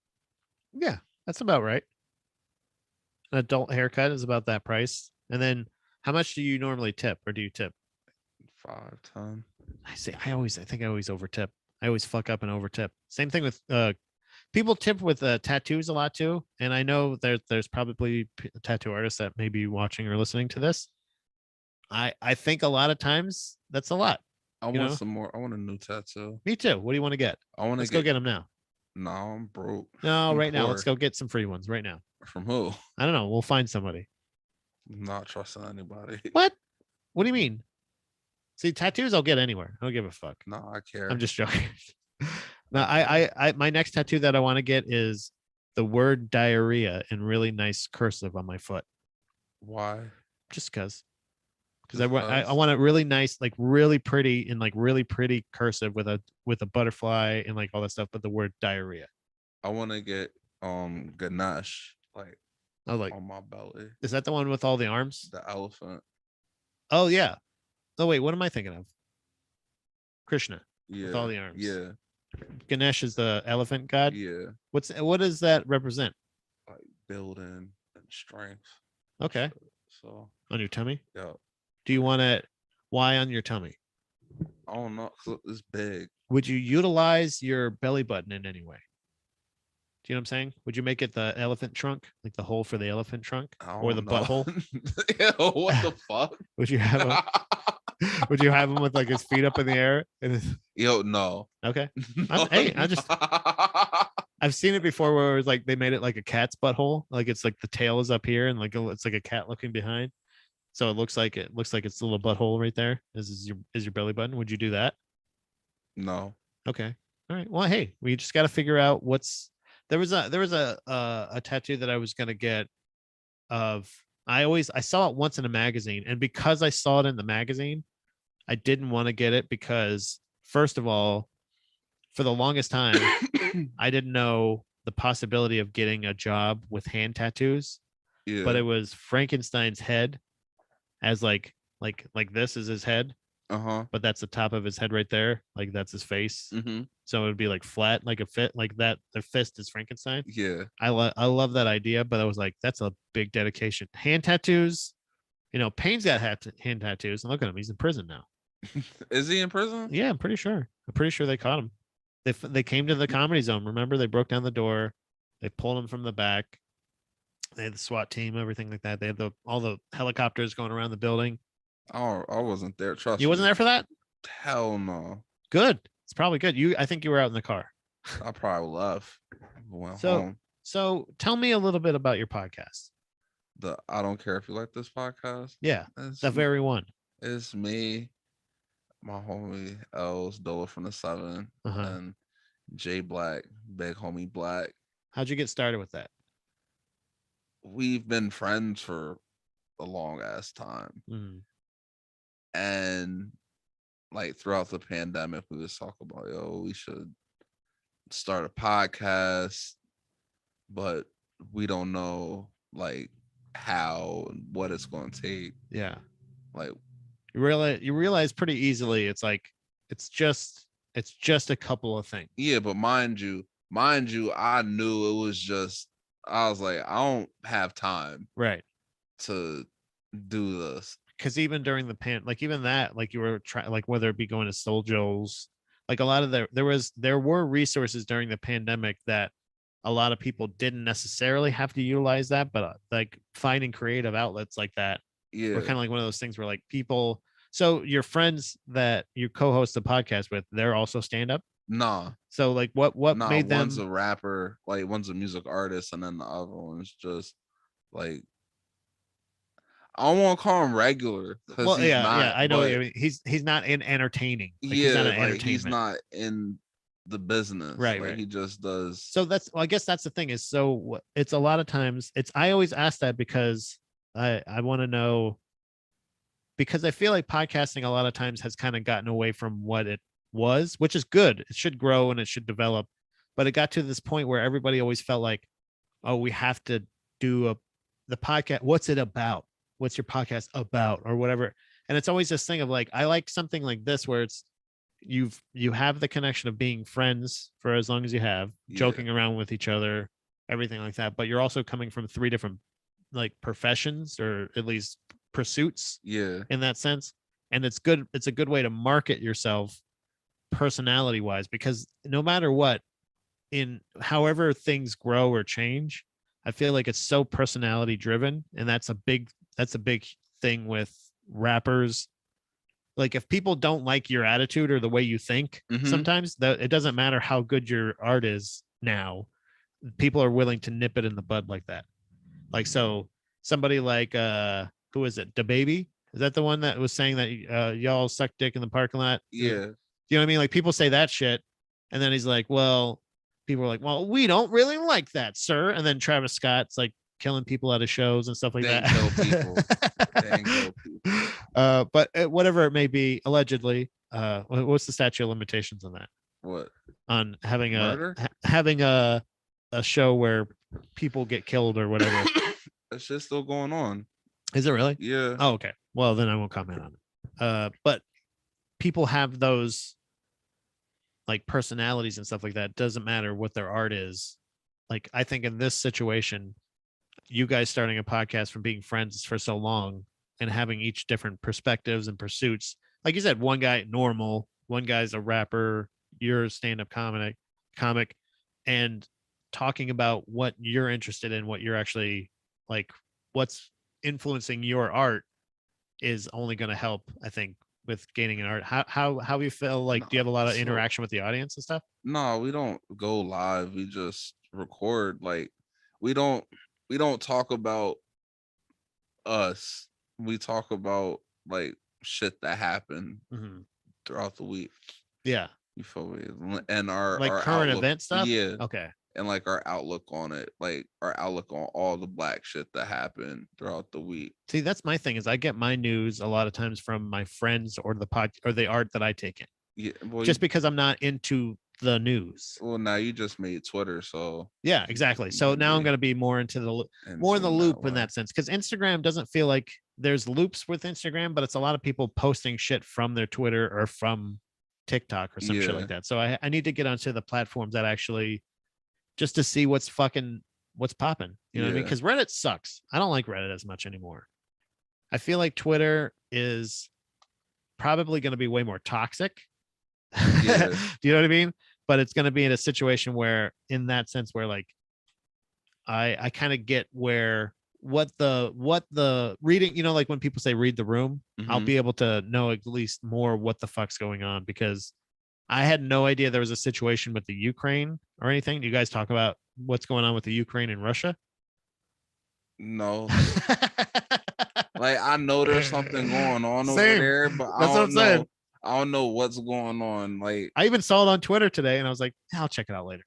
A: Yeah, that's about right. An adult haircut is about that price. And then how much do you normally tip or do you tip?
B: 5, 10.
A: I think I always over tip. I always fuck up and over tip. Same thing with people tip with tattoos a lot too. And I know there's probably tattoo artists that may be watching or listening to this. I think a lot of times that's a lot.
B: I want some more. I want a new tattoo.
A: Me too. What do you want to get? Let's go get them now.
B: No, I'm broke.
A: No, right now. Let's go get some free ones right now.
B: From who?
A: I don't know. We'll find somebody.
B: I'm not trusting anybody.
A: What? What do you mean? See, tattoos I'll get anywhere. I don't give a fuck.
B: No, I care.
A: I'm just joking. No, I my next tattoo that I want to get is the word diarrhea in really nice cursive on my foot.
B: Why?
A: Just because I want it really nice, like really pretty in like really pretty cursive with a butterfly and like all that stuff, but the word diarrhea.
B: I want to get Ganesh like on my belly.
A: Is that the one with all the arms?
B: The elephant.
A: Oh yeah. Oh wait, what am I thinking of? Krishna.
B: Yeah.
A: With all the arms.
B: Yeah.
A: Ganesh is the elephant god.
B: Yeah.
A: What does that represent?
B: Like building and strength.
A: Okay.
B: So
A: on your tummy?
B: Yeah.
A: Do you want it? Why on your tummy?
B: I don't know. It's big.
A: Would you utilize your belly button in any way? Do you know what I'm saying? Would you make it the elephant trunk, like the hole for the elephant trunk, or the butthole?
B: Ew, what the fuck?
A: Would you have him? Would you have him with like his feet up in the air?
B: Yo, no.
A: Okay.
B: No,
A: I've seen it before where it was like they made it like a cat's butthole, like it's like the tail is up here and like it's like a cat looking behind. So it looks like it's a little butthole right there. Is your belly button? Would you do that?
B: No.
A: Okay. All right. Well, hey, we just got to figure out there was a tattoo that I was gonna get of. I saw it once in a magazine, and because I saw it in the magazine, I didn't want to get it because first of all, for the longest time, I didn't know the possibility of getting a job with hand tattoos. Yeah. But it was Frankenstein's head as like this is his head.
B: Uh-huh.
A: but that's the top of his head right there. Like that's his face.
B: Mm-hmm.
A: So it would be like flat, like a fit, like that. The fist is Frankenstein.
B: Yeah.
A: I love that idea, but I was like, that's a big dedication. Hand tattoos, Payne's got hand tattoos, and look at him, he's in prison now.
B: Is he in prison?
A: Yeah, I'm pretty sure. I'm pretty sure they caught him. They came to the Comedy Zone. Remember, they broke down the door, they pulled him from the back. They had the SWAT team, everything like that. They had all the helicopters going around the building.
B: Oh, I wasn't there. Trust
A: You
B: me.
A: wasn't there for that?
B: Hell no.
A: Good. It's probably good. I think you were out in the car.
B: I probably left. Went
A: So
B: home.
A: so tell me a little bit about your podcast.
B: The I Don't Care If You Like This podcast.
A: Yeah,
B: It's,
A: the very one.
B: it's me, my homie Els, Dola from the 7, and Jay Black, big homie Black.
A: How'd you get started with that?
B: We've been friends for a long ass time. And like throughout the pandemic, we was talking about, we should start a podcast, but we don't know like how and what it's going to take.
A: Yeah.
B: Like
A: you realize pretty easily it's like it's just a couple of things.
B: Yeah, but mind you, I knew it was just, I was like, I don't have time
A: right
B: to do this.
A: Because even during the like even that, like you were trying, like whether it be going to Soul Joel's, like a lot of there were resources during the pandemic that a lot of people didn't necessarily have to utilize that, but like finding creative outlets like that were kind of like one of those things where like people. So your friends that you co-host the podcast with, they're also stand up?
B: Nah.
A: So like what made them?
B: One's a rapper, like one's a music artist, and then the other one's just like, I don't want to call him regular.
A: Well, yeah, I know. I mean, he's not in entertaining. Like,
B: he's not
A: entertainment.
B: He's not in the business.
A: Right,
B: like,
A: right.
B: He just does.
A: So I guess that's the thing is, so it's a lot of times I always ask that because I want to know, because I feel like podcasting a lot of times has kind of gotten away from what it was, which is good. It should grow and it should develop, but it got to this point where everybody always felt like, oh, we have to do the podcast. What's it about? What's your podcast about, or whatever? And it's always this thing of like, I like something like this where it's you have the connection of being friends for as long as you have, joking around with each other, everything like that, but you're also coming from 3 different like professions, or at least pursuits, in that sense. And it's a good way to market yourself personality wise, because no matter what, in however things grow or change, I feel like it's so personality driven, and that's a big thing with rappers. Like if people don't like your attitude or the way you think, sometimes it doesn't matter how good your art is now, people are willing to nip it in the bud like that. Like, so somebody like who is it, DaBaby? Is that the one that was saying that y'all suck dick in the parking lot?
B: Yeah.
A: You know what I mean? Like people say that shit, and then he's like, well, people are like, well, we don't really like that, sir. And then Travis Scott's like killing people at his shows and stuff like that.
B: Kill people.
A: But whatever it may be, allegedly, what's the statute of limitations on that?
B: What?
A: On having
B: Murder?
A: having a show where people get killed or whatever.
B: That shit's still going on.
A: Is it really?
B: Yeah.
A: Oh, okay. Well, then I won't comment on it. But people have those like personalities and stuff like that. Doesn't matter what their art is. Like I think in this situation, you guys starting a podcast from being friends for so long and having each different perspectives and pursuits. Like you said, one guy normal, one guy's a rapper, you're a stand-up comic, and talking about what you're interested in, what you're actually like, what's influencing your art is only going to help, I think, with gaining an art. How you feel like, do you have a lot of interaction with the audience and stuff?
B: No, we don't go live. We just record. Like we don't talk about us. We talk about like shit that happened throughout the week.
A: Yeah.
B: You feel me? And our
A: current
B: outlook,
A: event stuff.
B: Yeah.
A: Okay.
B: And like our outlook on it, like our outlook on all the black shit that happened throughout the week.
A: See, that's my thing, is I get my news a lot of times from my friends or the art that I take in.
B: Yeah. Well,
A: just because I'm not into the news.
B: Well, now you just made Twitter, so
A: Yeah, exactly. So now I'm going to be more into more in the loop in that sense, because Instagram doesn't feel like there's loops with Instagram, but it's a lot of people posting shit from their Twitter or from TikTok or some shit like that. So I need to get onto the platforms that actually just to see what's popping. You know what I mean? Because Reddit sucks. I don't like Reddit as much anymore. I feel like Twitter is probably going to be way more toxic.
B: Yeah.
A: Do you know what I mean? But it's going to be in a situation where, in that sense, where like I kind of get where what the reading, you know, like when people say read the room, I'll be able to know at least more what the fuck's going on, because I had no idea there was a situation with the Ukraine or anything. Do you guys talk about what's going on with the Ukraine and Russia?
B: No. Like, I know there's something going on over there, but
A: I don't know.
B: I don't know what's going on. Like,
A: I even saw it on Twitter today, and I was like, I'll check it out later.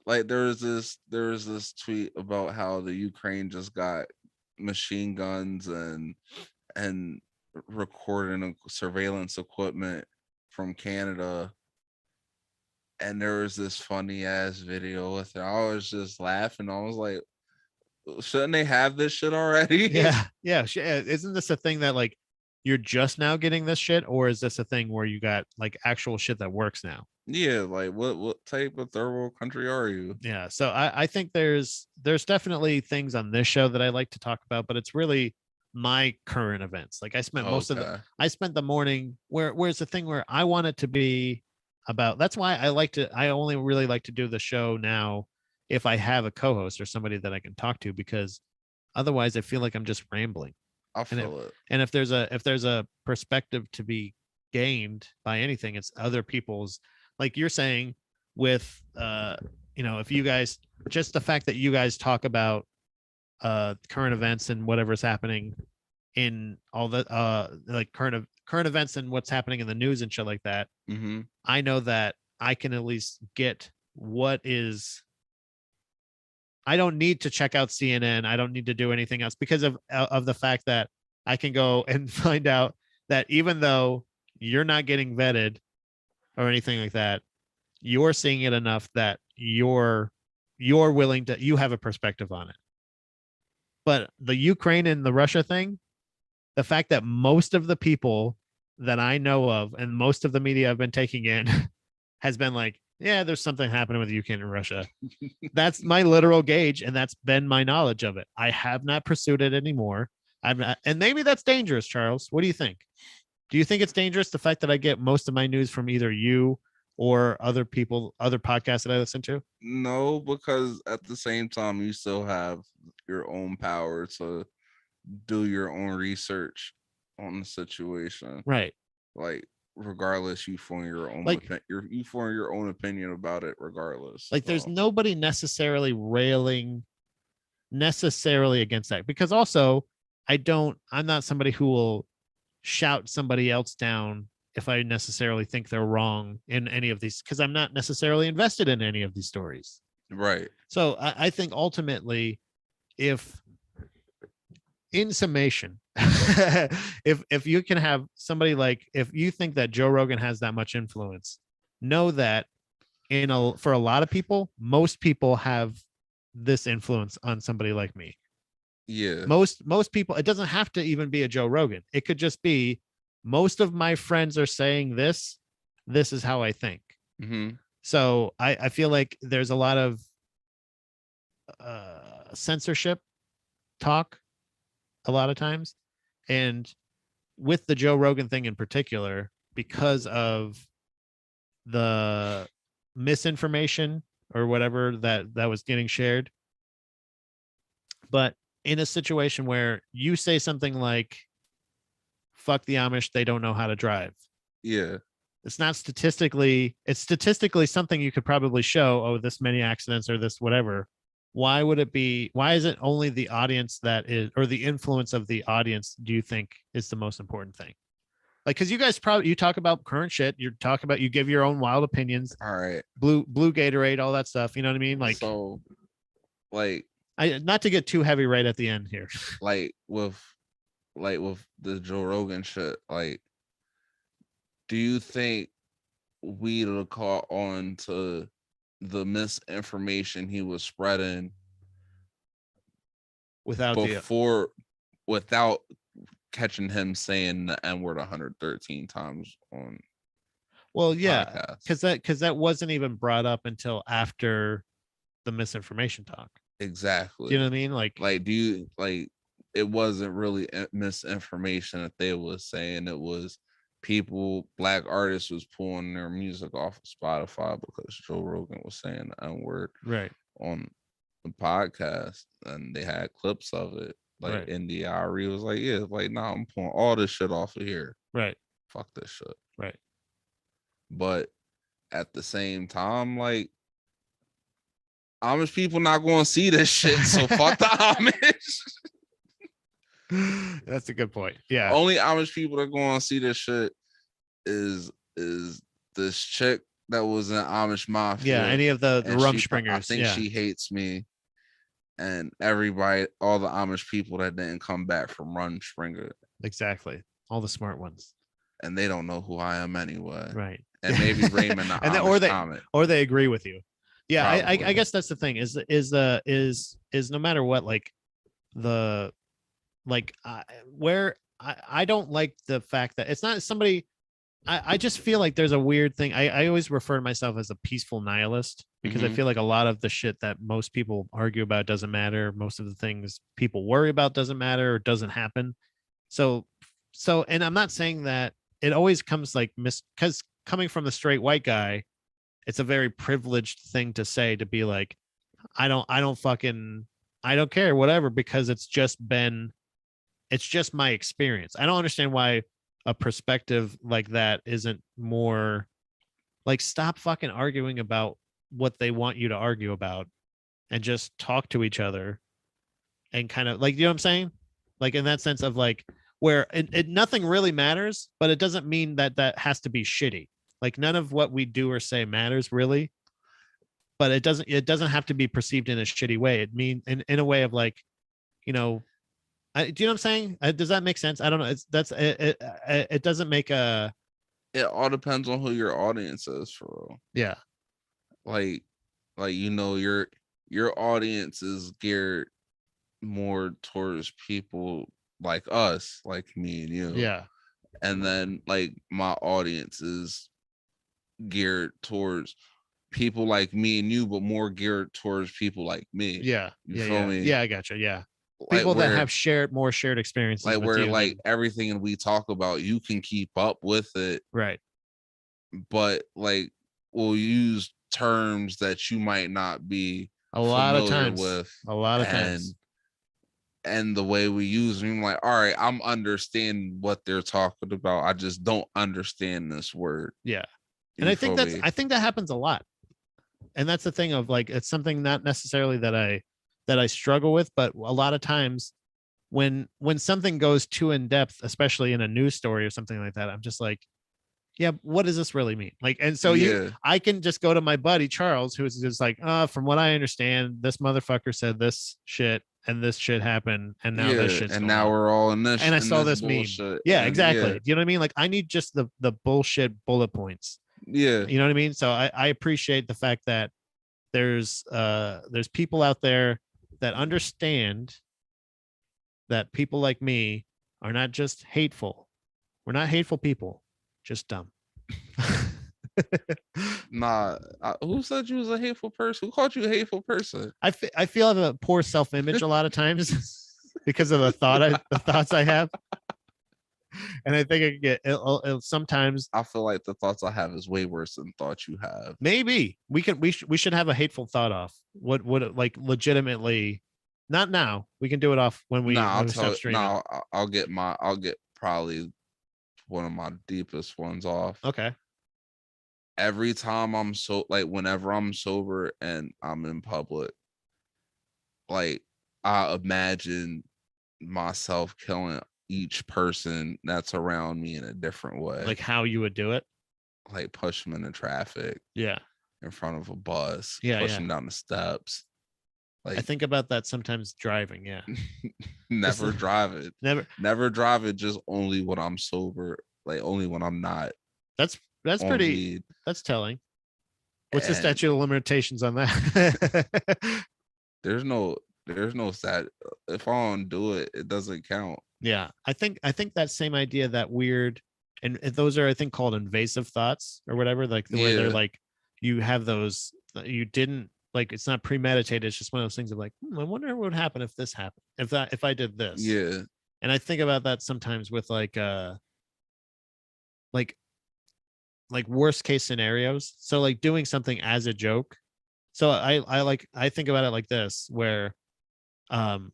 B: Like, there was this tweet about how the Ukraine just got machine guns and recording surveillance equipment from Canada, and there was this funny ass video with it. I was just laughing. I was like, shouldn't they have this shit already?
A: Yeah. Isn't this a thing that like you're just now getting this shit, or is this a thing where you got like actual shit that works now?
B: Yeah, like what type of third world country are you?
A: Yeah, so I think there's definitely things on this show that I like to talk about, but it's really my current events. Like I spent I spent the morning where's the thing where I want it to be about. That's why I only really like to do the show now if I have a co-host or somebody that I can talk to, because otherwise I feel like I'm just rambling.
B: I feel it.
A: And if there's a perspective to be gained by anything, it's other people's, like you're saying with you know, if you guys, just the fact that you guys talk about current events and whatever's happening in all the like current events and what's happening in the news and shit like that, I know that I can at least get what is. I don't need to check out CNN. I don't need to do anything else because of the fact that I can go and find out that even though you're not getting vetted or anything like that, you're seeing it enough that you're willing to, you have a perspective on it. But the Ukraine and the Russia thing, the fact that most of the people that I know of and most of the media I've been taking in has been like, yeah, there's something happening with Ukraine and Russia. That's my literal gauge, and that's been my knowledge of it. I have not pursued it anymore. I'm not, and maybe that's dangerous, Charles. What do you think? Do you think it's dangerous, the fact that I get most of my news from either you or other people, other podcasts that I listen to?
B: No, because at the same time, you still have your own power to do your own research on the situation.
A: Right.
B: Like, regardless, you form your own you form your own opinion about it regardless.
A: Like, there's nobody necessarily railing necessarily against that, because also I'm not somebody who will shout somebody else down if I necessarily think they're wrong in any of these, because I'm not necessarily invested in any of these stories.
B: Right.
A: So I think ultimately, if in summation, if you can have somebody like, if you think that Joe Rogan has that much influence, know that for a lot of people, most people have this influence on somebody like me.
B: Yeah.
A: Most people, it doesn't have to even be a Joe Rogan. It could just be, most of my friends are saying this is how I think. So I feel like there's a lot of censorship talk a lot of times, and with the Joe Rogan thing in particular, because of the misinformation or whatever that was getting shared. But in a situation where you say something like, fuck the Amish, they don't know how to drive.
B: Yeah.
A: It's not statistically, it's statistically something you could probably show, oh, this many accidents or this whatever. Why is it only the audience that is, or the influence of the audience, do you think is the most important thing? Like, because you guys you talk about current shit, you give your own wild opinions.
B: All right.
A: Blue Gatorade, all that stuff. You know what I mean? Like,
B: so, like,
A: not to get too heavy right at the end here.
B: Like with the Joe Rogan shit, like, do you think we'd have caught on to the misinformation he was spreading before, without catching him saying the N-word 113 times on
A: podcast. Because that wasn't even brought up until after the misinformation talk.
B: Exactly.
A: Do you know what I mean?
B: Like it wasn't really misinformation that they was saying. It was people, black artists was pulling their music off of Spotify because Joe Rogan was saying the N-word
A: right
B: on the podcast, and they had clips of it. Like NDRE was like, yeah, like, nah, I'm pulling all this shit off of here.
A: Right.
B: Fuck this shit.
A: Right.
B: But at the same time, like, Amish people not going to see this shit, so fuck the Amish.
A: That's a good point. Yeah.
B: Only Amish people that going to see this shit is this chick that was in Amish Mafia.
A: Yeah, any of the Rumspringers.
B: I think she hates me. And everybody, all the Amish people that didn't come back from Rumspringer.
A: Exactly. All the smart ones.
B: And they don't know who I am anyway.
A: Right.
B: And maybe Raymond the
A: and
B: Amish
A: or they agree with you. Yeah, I guess that's the thing is no matter what, like the where I don't like the fact that it's not somebody. I just feel like there's a weird thing. I always refer to myself as a peaceful nihilist because I feel like a lot of the shit that most people argue about doesn't matter. Most of the things people worry about doesn't matter or doesn't happen. So, and I'm not saying that it always comes like because coming from the straight white guy, it's a very privileged thing to say, to be like, I don't care, whatever, because it's just my experience. I don't understand why a perspective like that isn't more like, stop fucking arguing about what they want you to argue about and just talk to each other and kind of like, you know what I'm saying? Like in that sense of like where nothing really matters, but it doesn't mean that has to be shitty. Like none of what we do or say matters really, but it doesn't have to be perceived in a shitty way. It mean in a way of like, you know, do you know what I'm saying? Does that make sense? I don't know. It doesn't make a.
B: It all depends on who your audience is, for real.
A: Yeah.
B: Like you know, your audience is geared more towards people like us, like me and you.
A: Yeah.
B: And then like my audience is geared towards people like me and you, but more geared towards people like me.
A: Yeah.
B: You feel me?
A: Yeah, I gotcha. Yeah. People that have more shared experiences.
B: Like where like everything we talk about, you can keep up with it.
A: Right.
B: But like we'll use terms that you might not be
A: a lot of times.
B: And the way we use them, like, all right, I'm understanding what they're talking about. I just don't understand this word.
A: Yeah. And I think that happens a lot. And that's the thing of like, it's something not necessarily that I struggle with, but a lot of times when something goes too in depth, especially in a news story or something like that, I'm just like, yeah, what does this really mean? Like, and so I can just go to my buddy Charles, who's just like, from what I understand, this motherfucker said this shit and this shit happened, and now this shit's
B: and now we're all in this.
A: And I saw this
B: bullshit.
A: Meme. Yeah, exactly. Do you know what I mean? Like, I need just the bullshit bullet points.
B: Yeah,
A: you know what I mean. So I appreciate the fact that there's people out there that understand that people like me are not just hateful. We're not hateful people, just dumb.
B: Nah, who said you was a hateful person? Who called you a hateful person?
A: I feel I have a poor self-image a lot of times because of the thoughts I have. And I think I get sometimes.
B: I feel like the thoughts I have is way worse than thoughts you have.
A: Maybe we should have a hateful thought off. What would it like legitimately? Not now. We can do it off when we.
B: I'll get probably one of my deepest ones off.
A: Okay.
B: Every time whenever I'm sober and I'm in public, like I imagine myself killing each person that's around me in a different way.
A: Like how you would do it?
B: Like push them into traffic.
A: Yeah.
B: In front of a bus.
A: Yeah.
B: Push them down the steps.
A: Like I think about that sometimes driving. Yeah.
B: Never drive it.
A: Never
B: drive it. Just only when I'm sober. Like only when I'm not.
A: That's That's
B: on
A: pretty.
B: weed.
A: That's telling. What's the
B: And
A: statute of limitations on that?
B: there's no stat. If I don't do it, it doesn't count.
A: Yeah, I think that same idea, that weird, and those are I think called invasive thoughts or whatever, like the where they're
B: Yeah.
A: like you have those you didn't like, it's not premeditated. It's just one of those things of like, I wonder what would happen if this happened, if I did this.
B: Yeah.
A: And I think about that sometimes with like like worst case scenarios. So like doing something as a joke. So I think about it like this, where um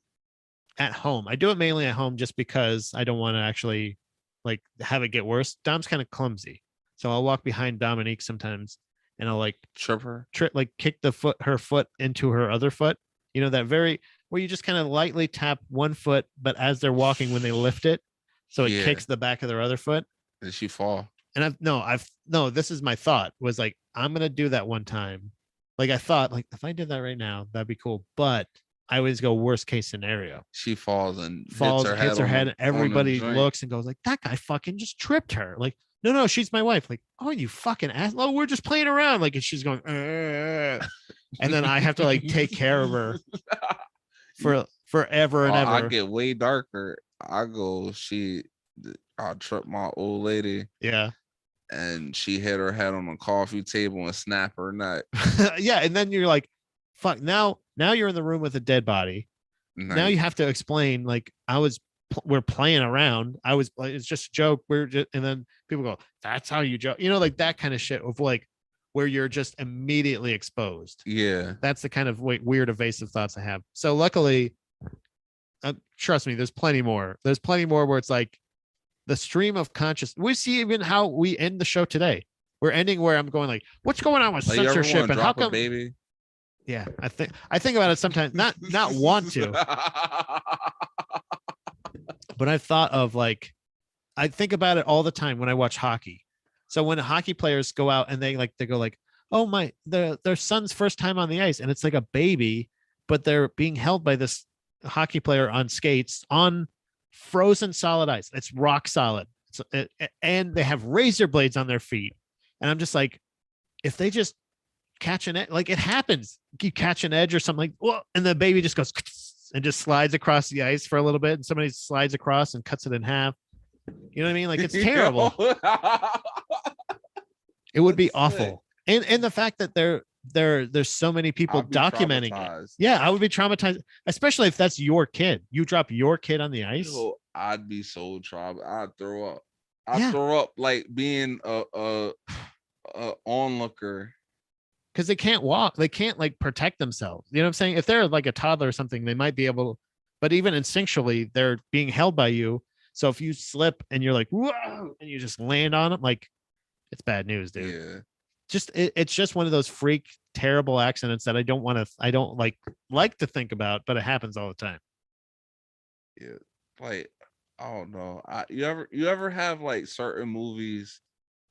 A: at home. I do it mainly at home just because I don't want to actually like have it get worse. Dom's kind of clumsy. So I'll walk behind Dominique sometimes and I'll like
B: Tripper.
A: like kick her foot into her other foot. You know, that very where you just kind of lightly tap one foot, but as they're walking when they lift it, so it kicks the back of their other foot.
B: Did she fall?
A: And this is my thought, was like, I'm gonna do that one time. Like I thought, like if I did that right now, that'd be cool. But I always go worst case scenario.
B: She falls and
A: Hits her head, and everybody looks and goes like, that guy fucking just tripped her. Like, no, she's my wife. Like, oh, you fucking ass. Oh, we're just playing around. Like, and she's going, and then I have to like take care of her for forever and ever.
B: I get way darker. I'll trip my old lady.
A: Yeah.
B: And she hit her head on the coffee table and snap her neck.
A: Yeah. And then you're like, fuck, now you're in the room with a dead body.
B: Nice.
A: Now you have to explain, like, we're playing around. I was like, it's just a joke. And then people go, that's how you joke, like that kind of shit of like, where you're just immediately exposed.
B: Yeah.
A: That's the kind of weird evasive thoughts I have. So luckily, trust me, there's plenty more. There's plenty more where it's like the stream of conscious. We see even how we end the show today. We're ending where I'm going like, what's going on with censorship and how come,
B: baby?
A: Yeah, I think about it sometimes. Not want to, but I've thought of like, I think about it all the time when I watch hockey. So when hockey players go out and they go like, oh their son's first time on the ice, and it's like a baby, but they're being held by this hockey player on skates on frozen solid ice. It's rock solid, and they have razor blades on their feet. And I'm just like, if they just catch an edge, like it happens, you catch an edge or something like, well, and the baby just goes and just slides across the ice for a little bit, and somebody slides across and cuts it in half. You know what I mean? Like it's terrible. It would be awful. And the fact that there's so many people documenting it. Yeah, I would be traumatized, especially if that's your kid. You drop your kid on the ice.
B: I'd be so traumatized. I'd throw up. I'd throw up like being a onlooker.
A: Because they can't walk. They can't like protect themselves. You know what I'm saying? If they're like a toddler or something, they might be able, but even instinctually, they're being held by you. So if you slip and you're like, whoa, and you just land on them, like it's bad news, dude.
B: Yeah.
A: It's just one of those freak terrible accidents that I don't like to think about, but it happens all the time.
B: Yeah. Like, I don't know. You ever have like certain movies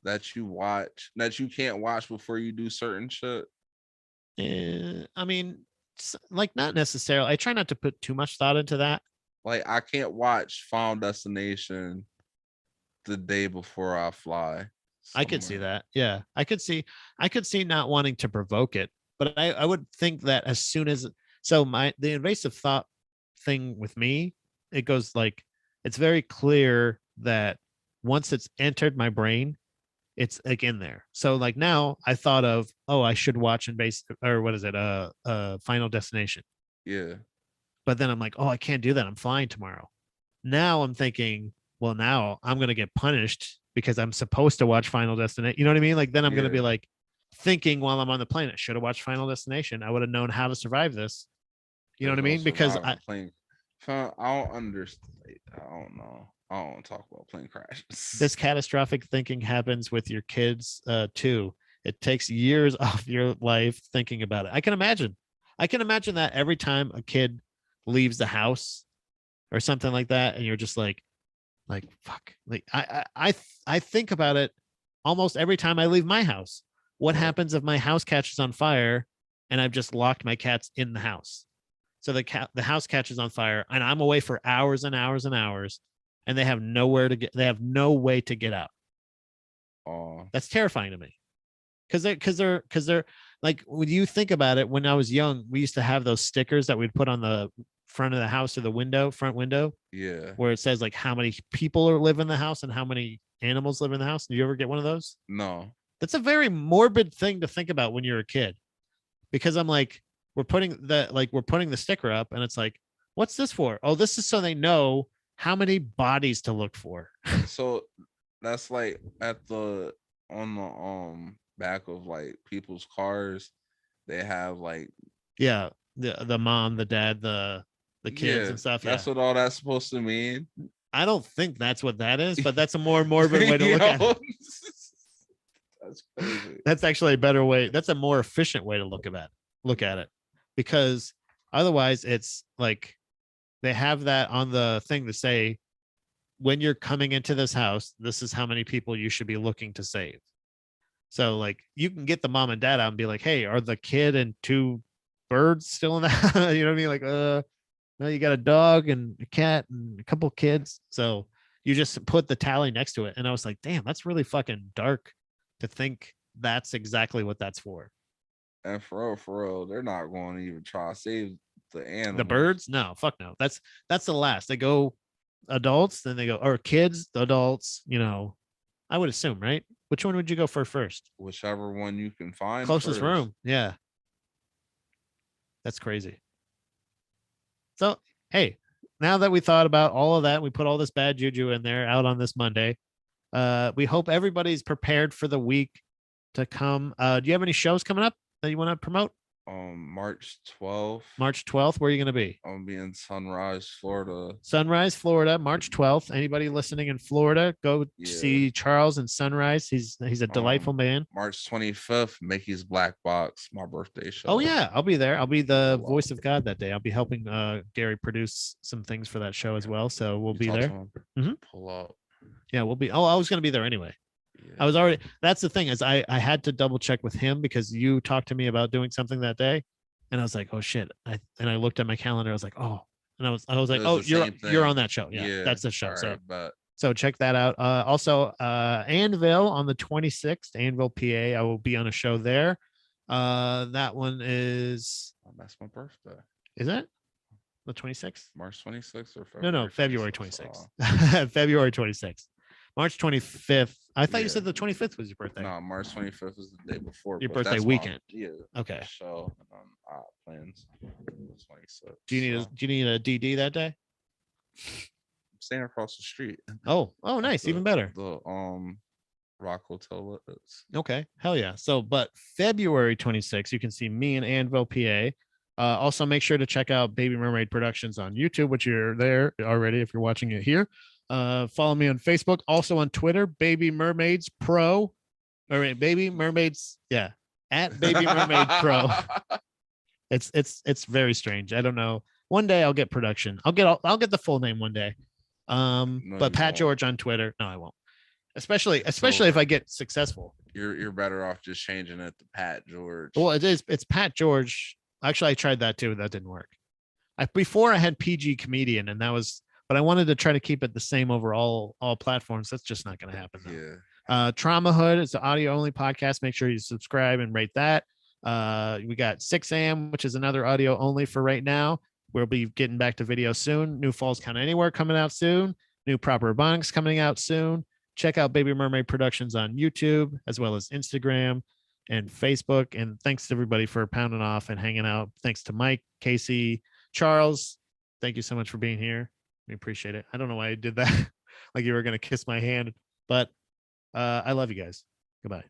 B: that you watch that you can't watch before you do certain shit?
A: I mean, like not necessarily. I try not to put too much thought into that.
B: Like I can't watch Final Destination the day before I fly.
A: I could see that. Yeah. I could see not wanting to provoke it, but I would think that as soon as, so the invasive thought thing with me, it goes like, it's very clear that once it's entered my brain, it's like in there. So like now I thought of, I should watch Final Destination.
B: Yeah.
A: But then I'm like, I can't do that. I'm flying tomorrow. Now I'm thinking, well, now I'm going to get punished because I'm supposed to watch Final Destination. You know what I mean? Like then I'm going to be like thinking while I'm on the plane, I should have watched Final Destination. I would have known how to survive this. You know what I mean? Because
B: I don't understand. I don't know. I don't want to talk about plane crashes.
A: This catastrophic thinking happens with your kids too. It takes years off your life thinking about it. I can imagine that every time a kid leaves the house or something like that, and you're just like fuck. Like I think about it almost every time I leave my house. What happens if my house catches on fire and I've just locked my cats in the house? So the house catches on fire and I'm away for hours and hours and hours, and they have nowhere to get. They have no way to get out.
B: Oh,
A: That's terrifying to me. Because they're like, when you think about it, when I was young, we used to have those stickers that we'd put on the front of the house or the front window,
B: yeah.
A: where it says like how many people live in the house and how many animals live in the house. Did you ever get one of those?
B: No.
A: That's a very morbid thing to think about when you're a kid, because I'm like, we're putting the sticker up, and it's like, what's this for? Oh, this is so they know how many bodies to look for.
B: So that's like at the on the back of like people's cars, they have like,
A: Yeah, the mom, the dad, the kids
B: yeah,
A: and stuff.
B: that's
A: Yeah,
B: what all that's supposed to mean.
A: I don't think that's what that is, but that's a more morbid way to look
B: Yo,
A: at it.
B: that's crazy.
A: That's actually a better way. That's a more efficient way to look at it, because otherwise it's like they have that on the thing to say, when you're coming into this house, this is how many people you should be looking to save. So like you can get the mom and dad out and be like, hey, are the kid and two birds still in the house? You know what I mean? Like, no, you got a dog and a cat and a couple kids. So you just put the tally next to it. And I was like, damn, that's really fucking dark to think that's exactly what that's for.
B: And for real, they're not going to even try to save the
A: The
B: animals.
A: birds? No, fuck no. That's the last. They go adults, then they go, or kids, the adults, I would assume, right? Which one would you go for first?
B: Whichever one you can find
A: Closest
B: first.
A: room. Yeah. That's crazy. So, hey, now that we thought about all of that, we put all this bad juju in there out on this Monday. We hope everybody's prepared for the week to come. Do you have any shows coming up that you want to promote?
B: March 12th.
A: March 12th. Where are you going to be?
B: I'm gonna be in Sunrise, Florida.
A: Sunrise, Florida, March 12th. Anybody listening in Florida, go see Charles in Sunrise. He's a delightful man.
B: March 25th, Mickey's Black Box, my birthday show.
A: Oh yeah, I'll be there. I'll be the voice of God that day. I'll be helping Gary produce some things for that show as well. So we'll be there.
B: Pull up.
A: Yeah, we'll be. Oh, I was going to be there anyway. Yeah. I was already. That's the thing, is I had to double check with him, because you talked to me about doing something that day, and I was like, oh shit. I looked at my calendar. I was like, oh, and I was like, oh, you're on that show. Yeah, that's the show.
B: Right,
A: so check that out. Also, Anvil on the 26th, Anvil, PA. I will be on a show there. That one is.
B: Oh, that's my birthday.
A: Is it the 26th?
B: March 26th or February?
A: No, February 26th. February 26th. March 25th. I thought you said the 25th was your birthday.
B: No, March 25th is the day before.
A: Your birthday weekend.
B: Yeah.
A: Okay.
B: So plans. 26th.
A: Do you need a DD that day?
B: I'm staying across the street.
A: Oh, nice. Even better.
B: The Rock Hotel is.
A: Okay. Hell yeah. So, but February 26th, you can see me and Anvil, PA. Also, make sure to check out Baby Mermaid Productions on YouTube, which you're there already if you're watching it here. Follow me on Facebook, also on Twitter, Baby Mermaids Pro. All right, Baby Mermaids, yeah, at Baby Mermaid Pro. It's very strange. I don't know. One day I'll get production. I'll get the full name one day. But Pat George on Twitter. No, I won't. Especially if I get successful.
B: You're better off just changing it to Pat George.
A: Well, it's Pat George. Actually, I tried that too. That didn't work. Before I had PG Comedian, and that was, but I wanted to try to keep it the same over all platforms. That's just not going to happen. Though.
B: Yeah.
A: Trauma Hood is the audio only podcast. Make sure you subscribe and rate that. We got 6 a.m., which is another audio only for right now. We'll be getting back to video soon. New Falls Count Anywhere coming out soon. New Proper Robotics coming out soon. Check out Baby Mermaid Productions on YouTube, as well as Instagram and Facebook. And thanks to everybody for pounding off and hanging out. Thanks to Mike, Casey, Charles. Thank you so much for being here. We appreciate it. I don't know why I did that. Like you were going to kiss my hand, but I love you guys. Goodbye.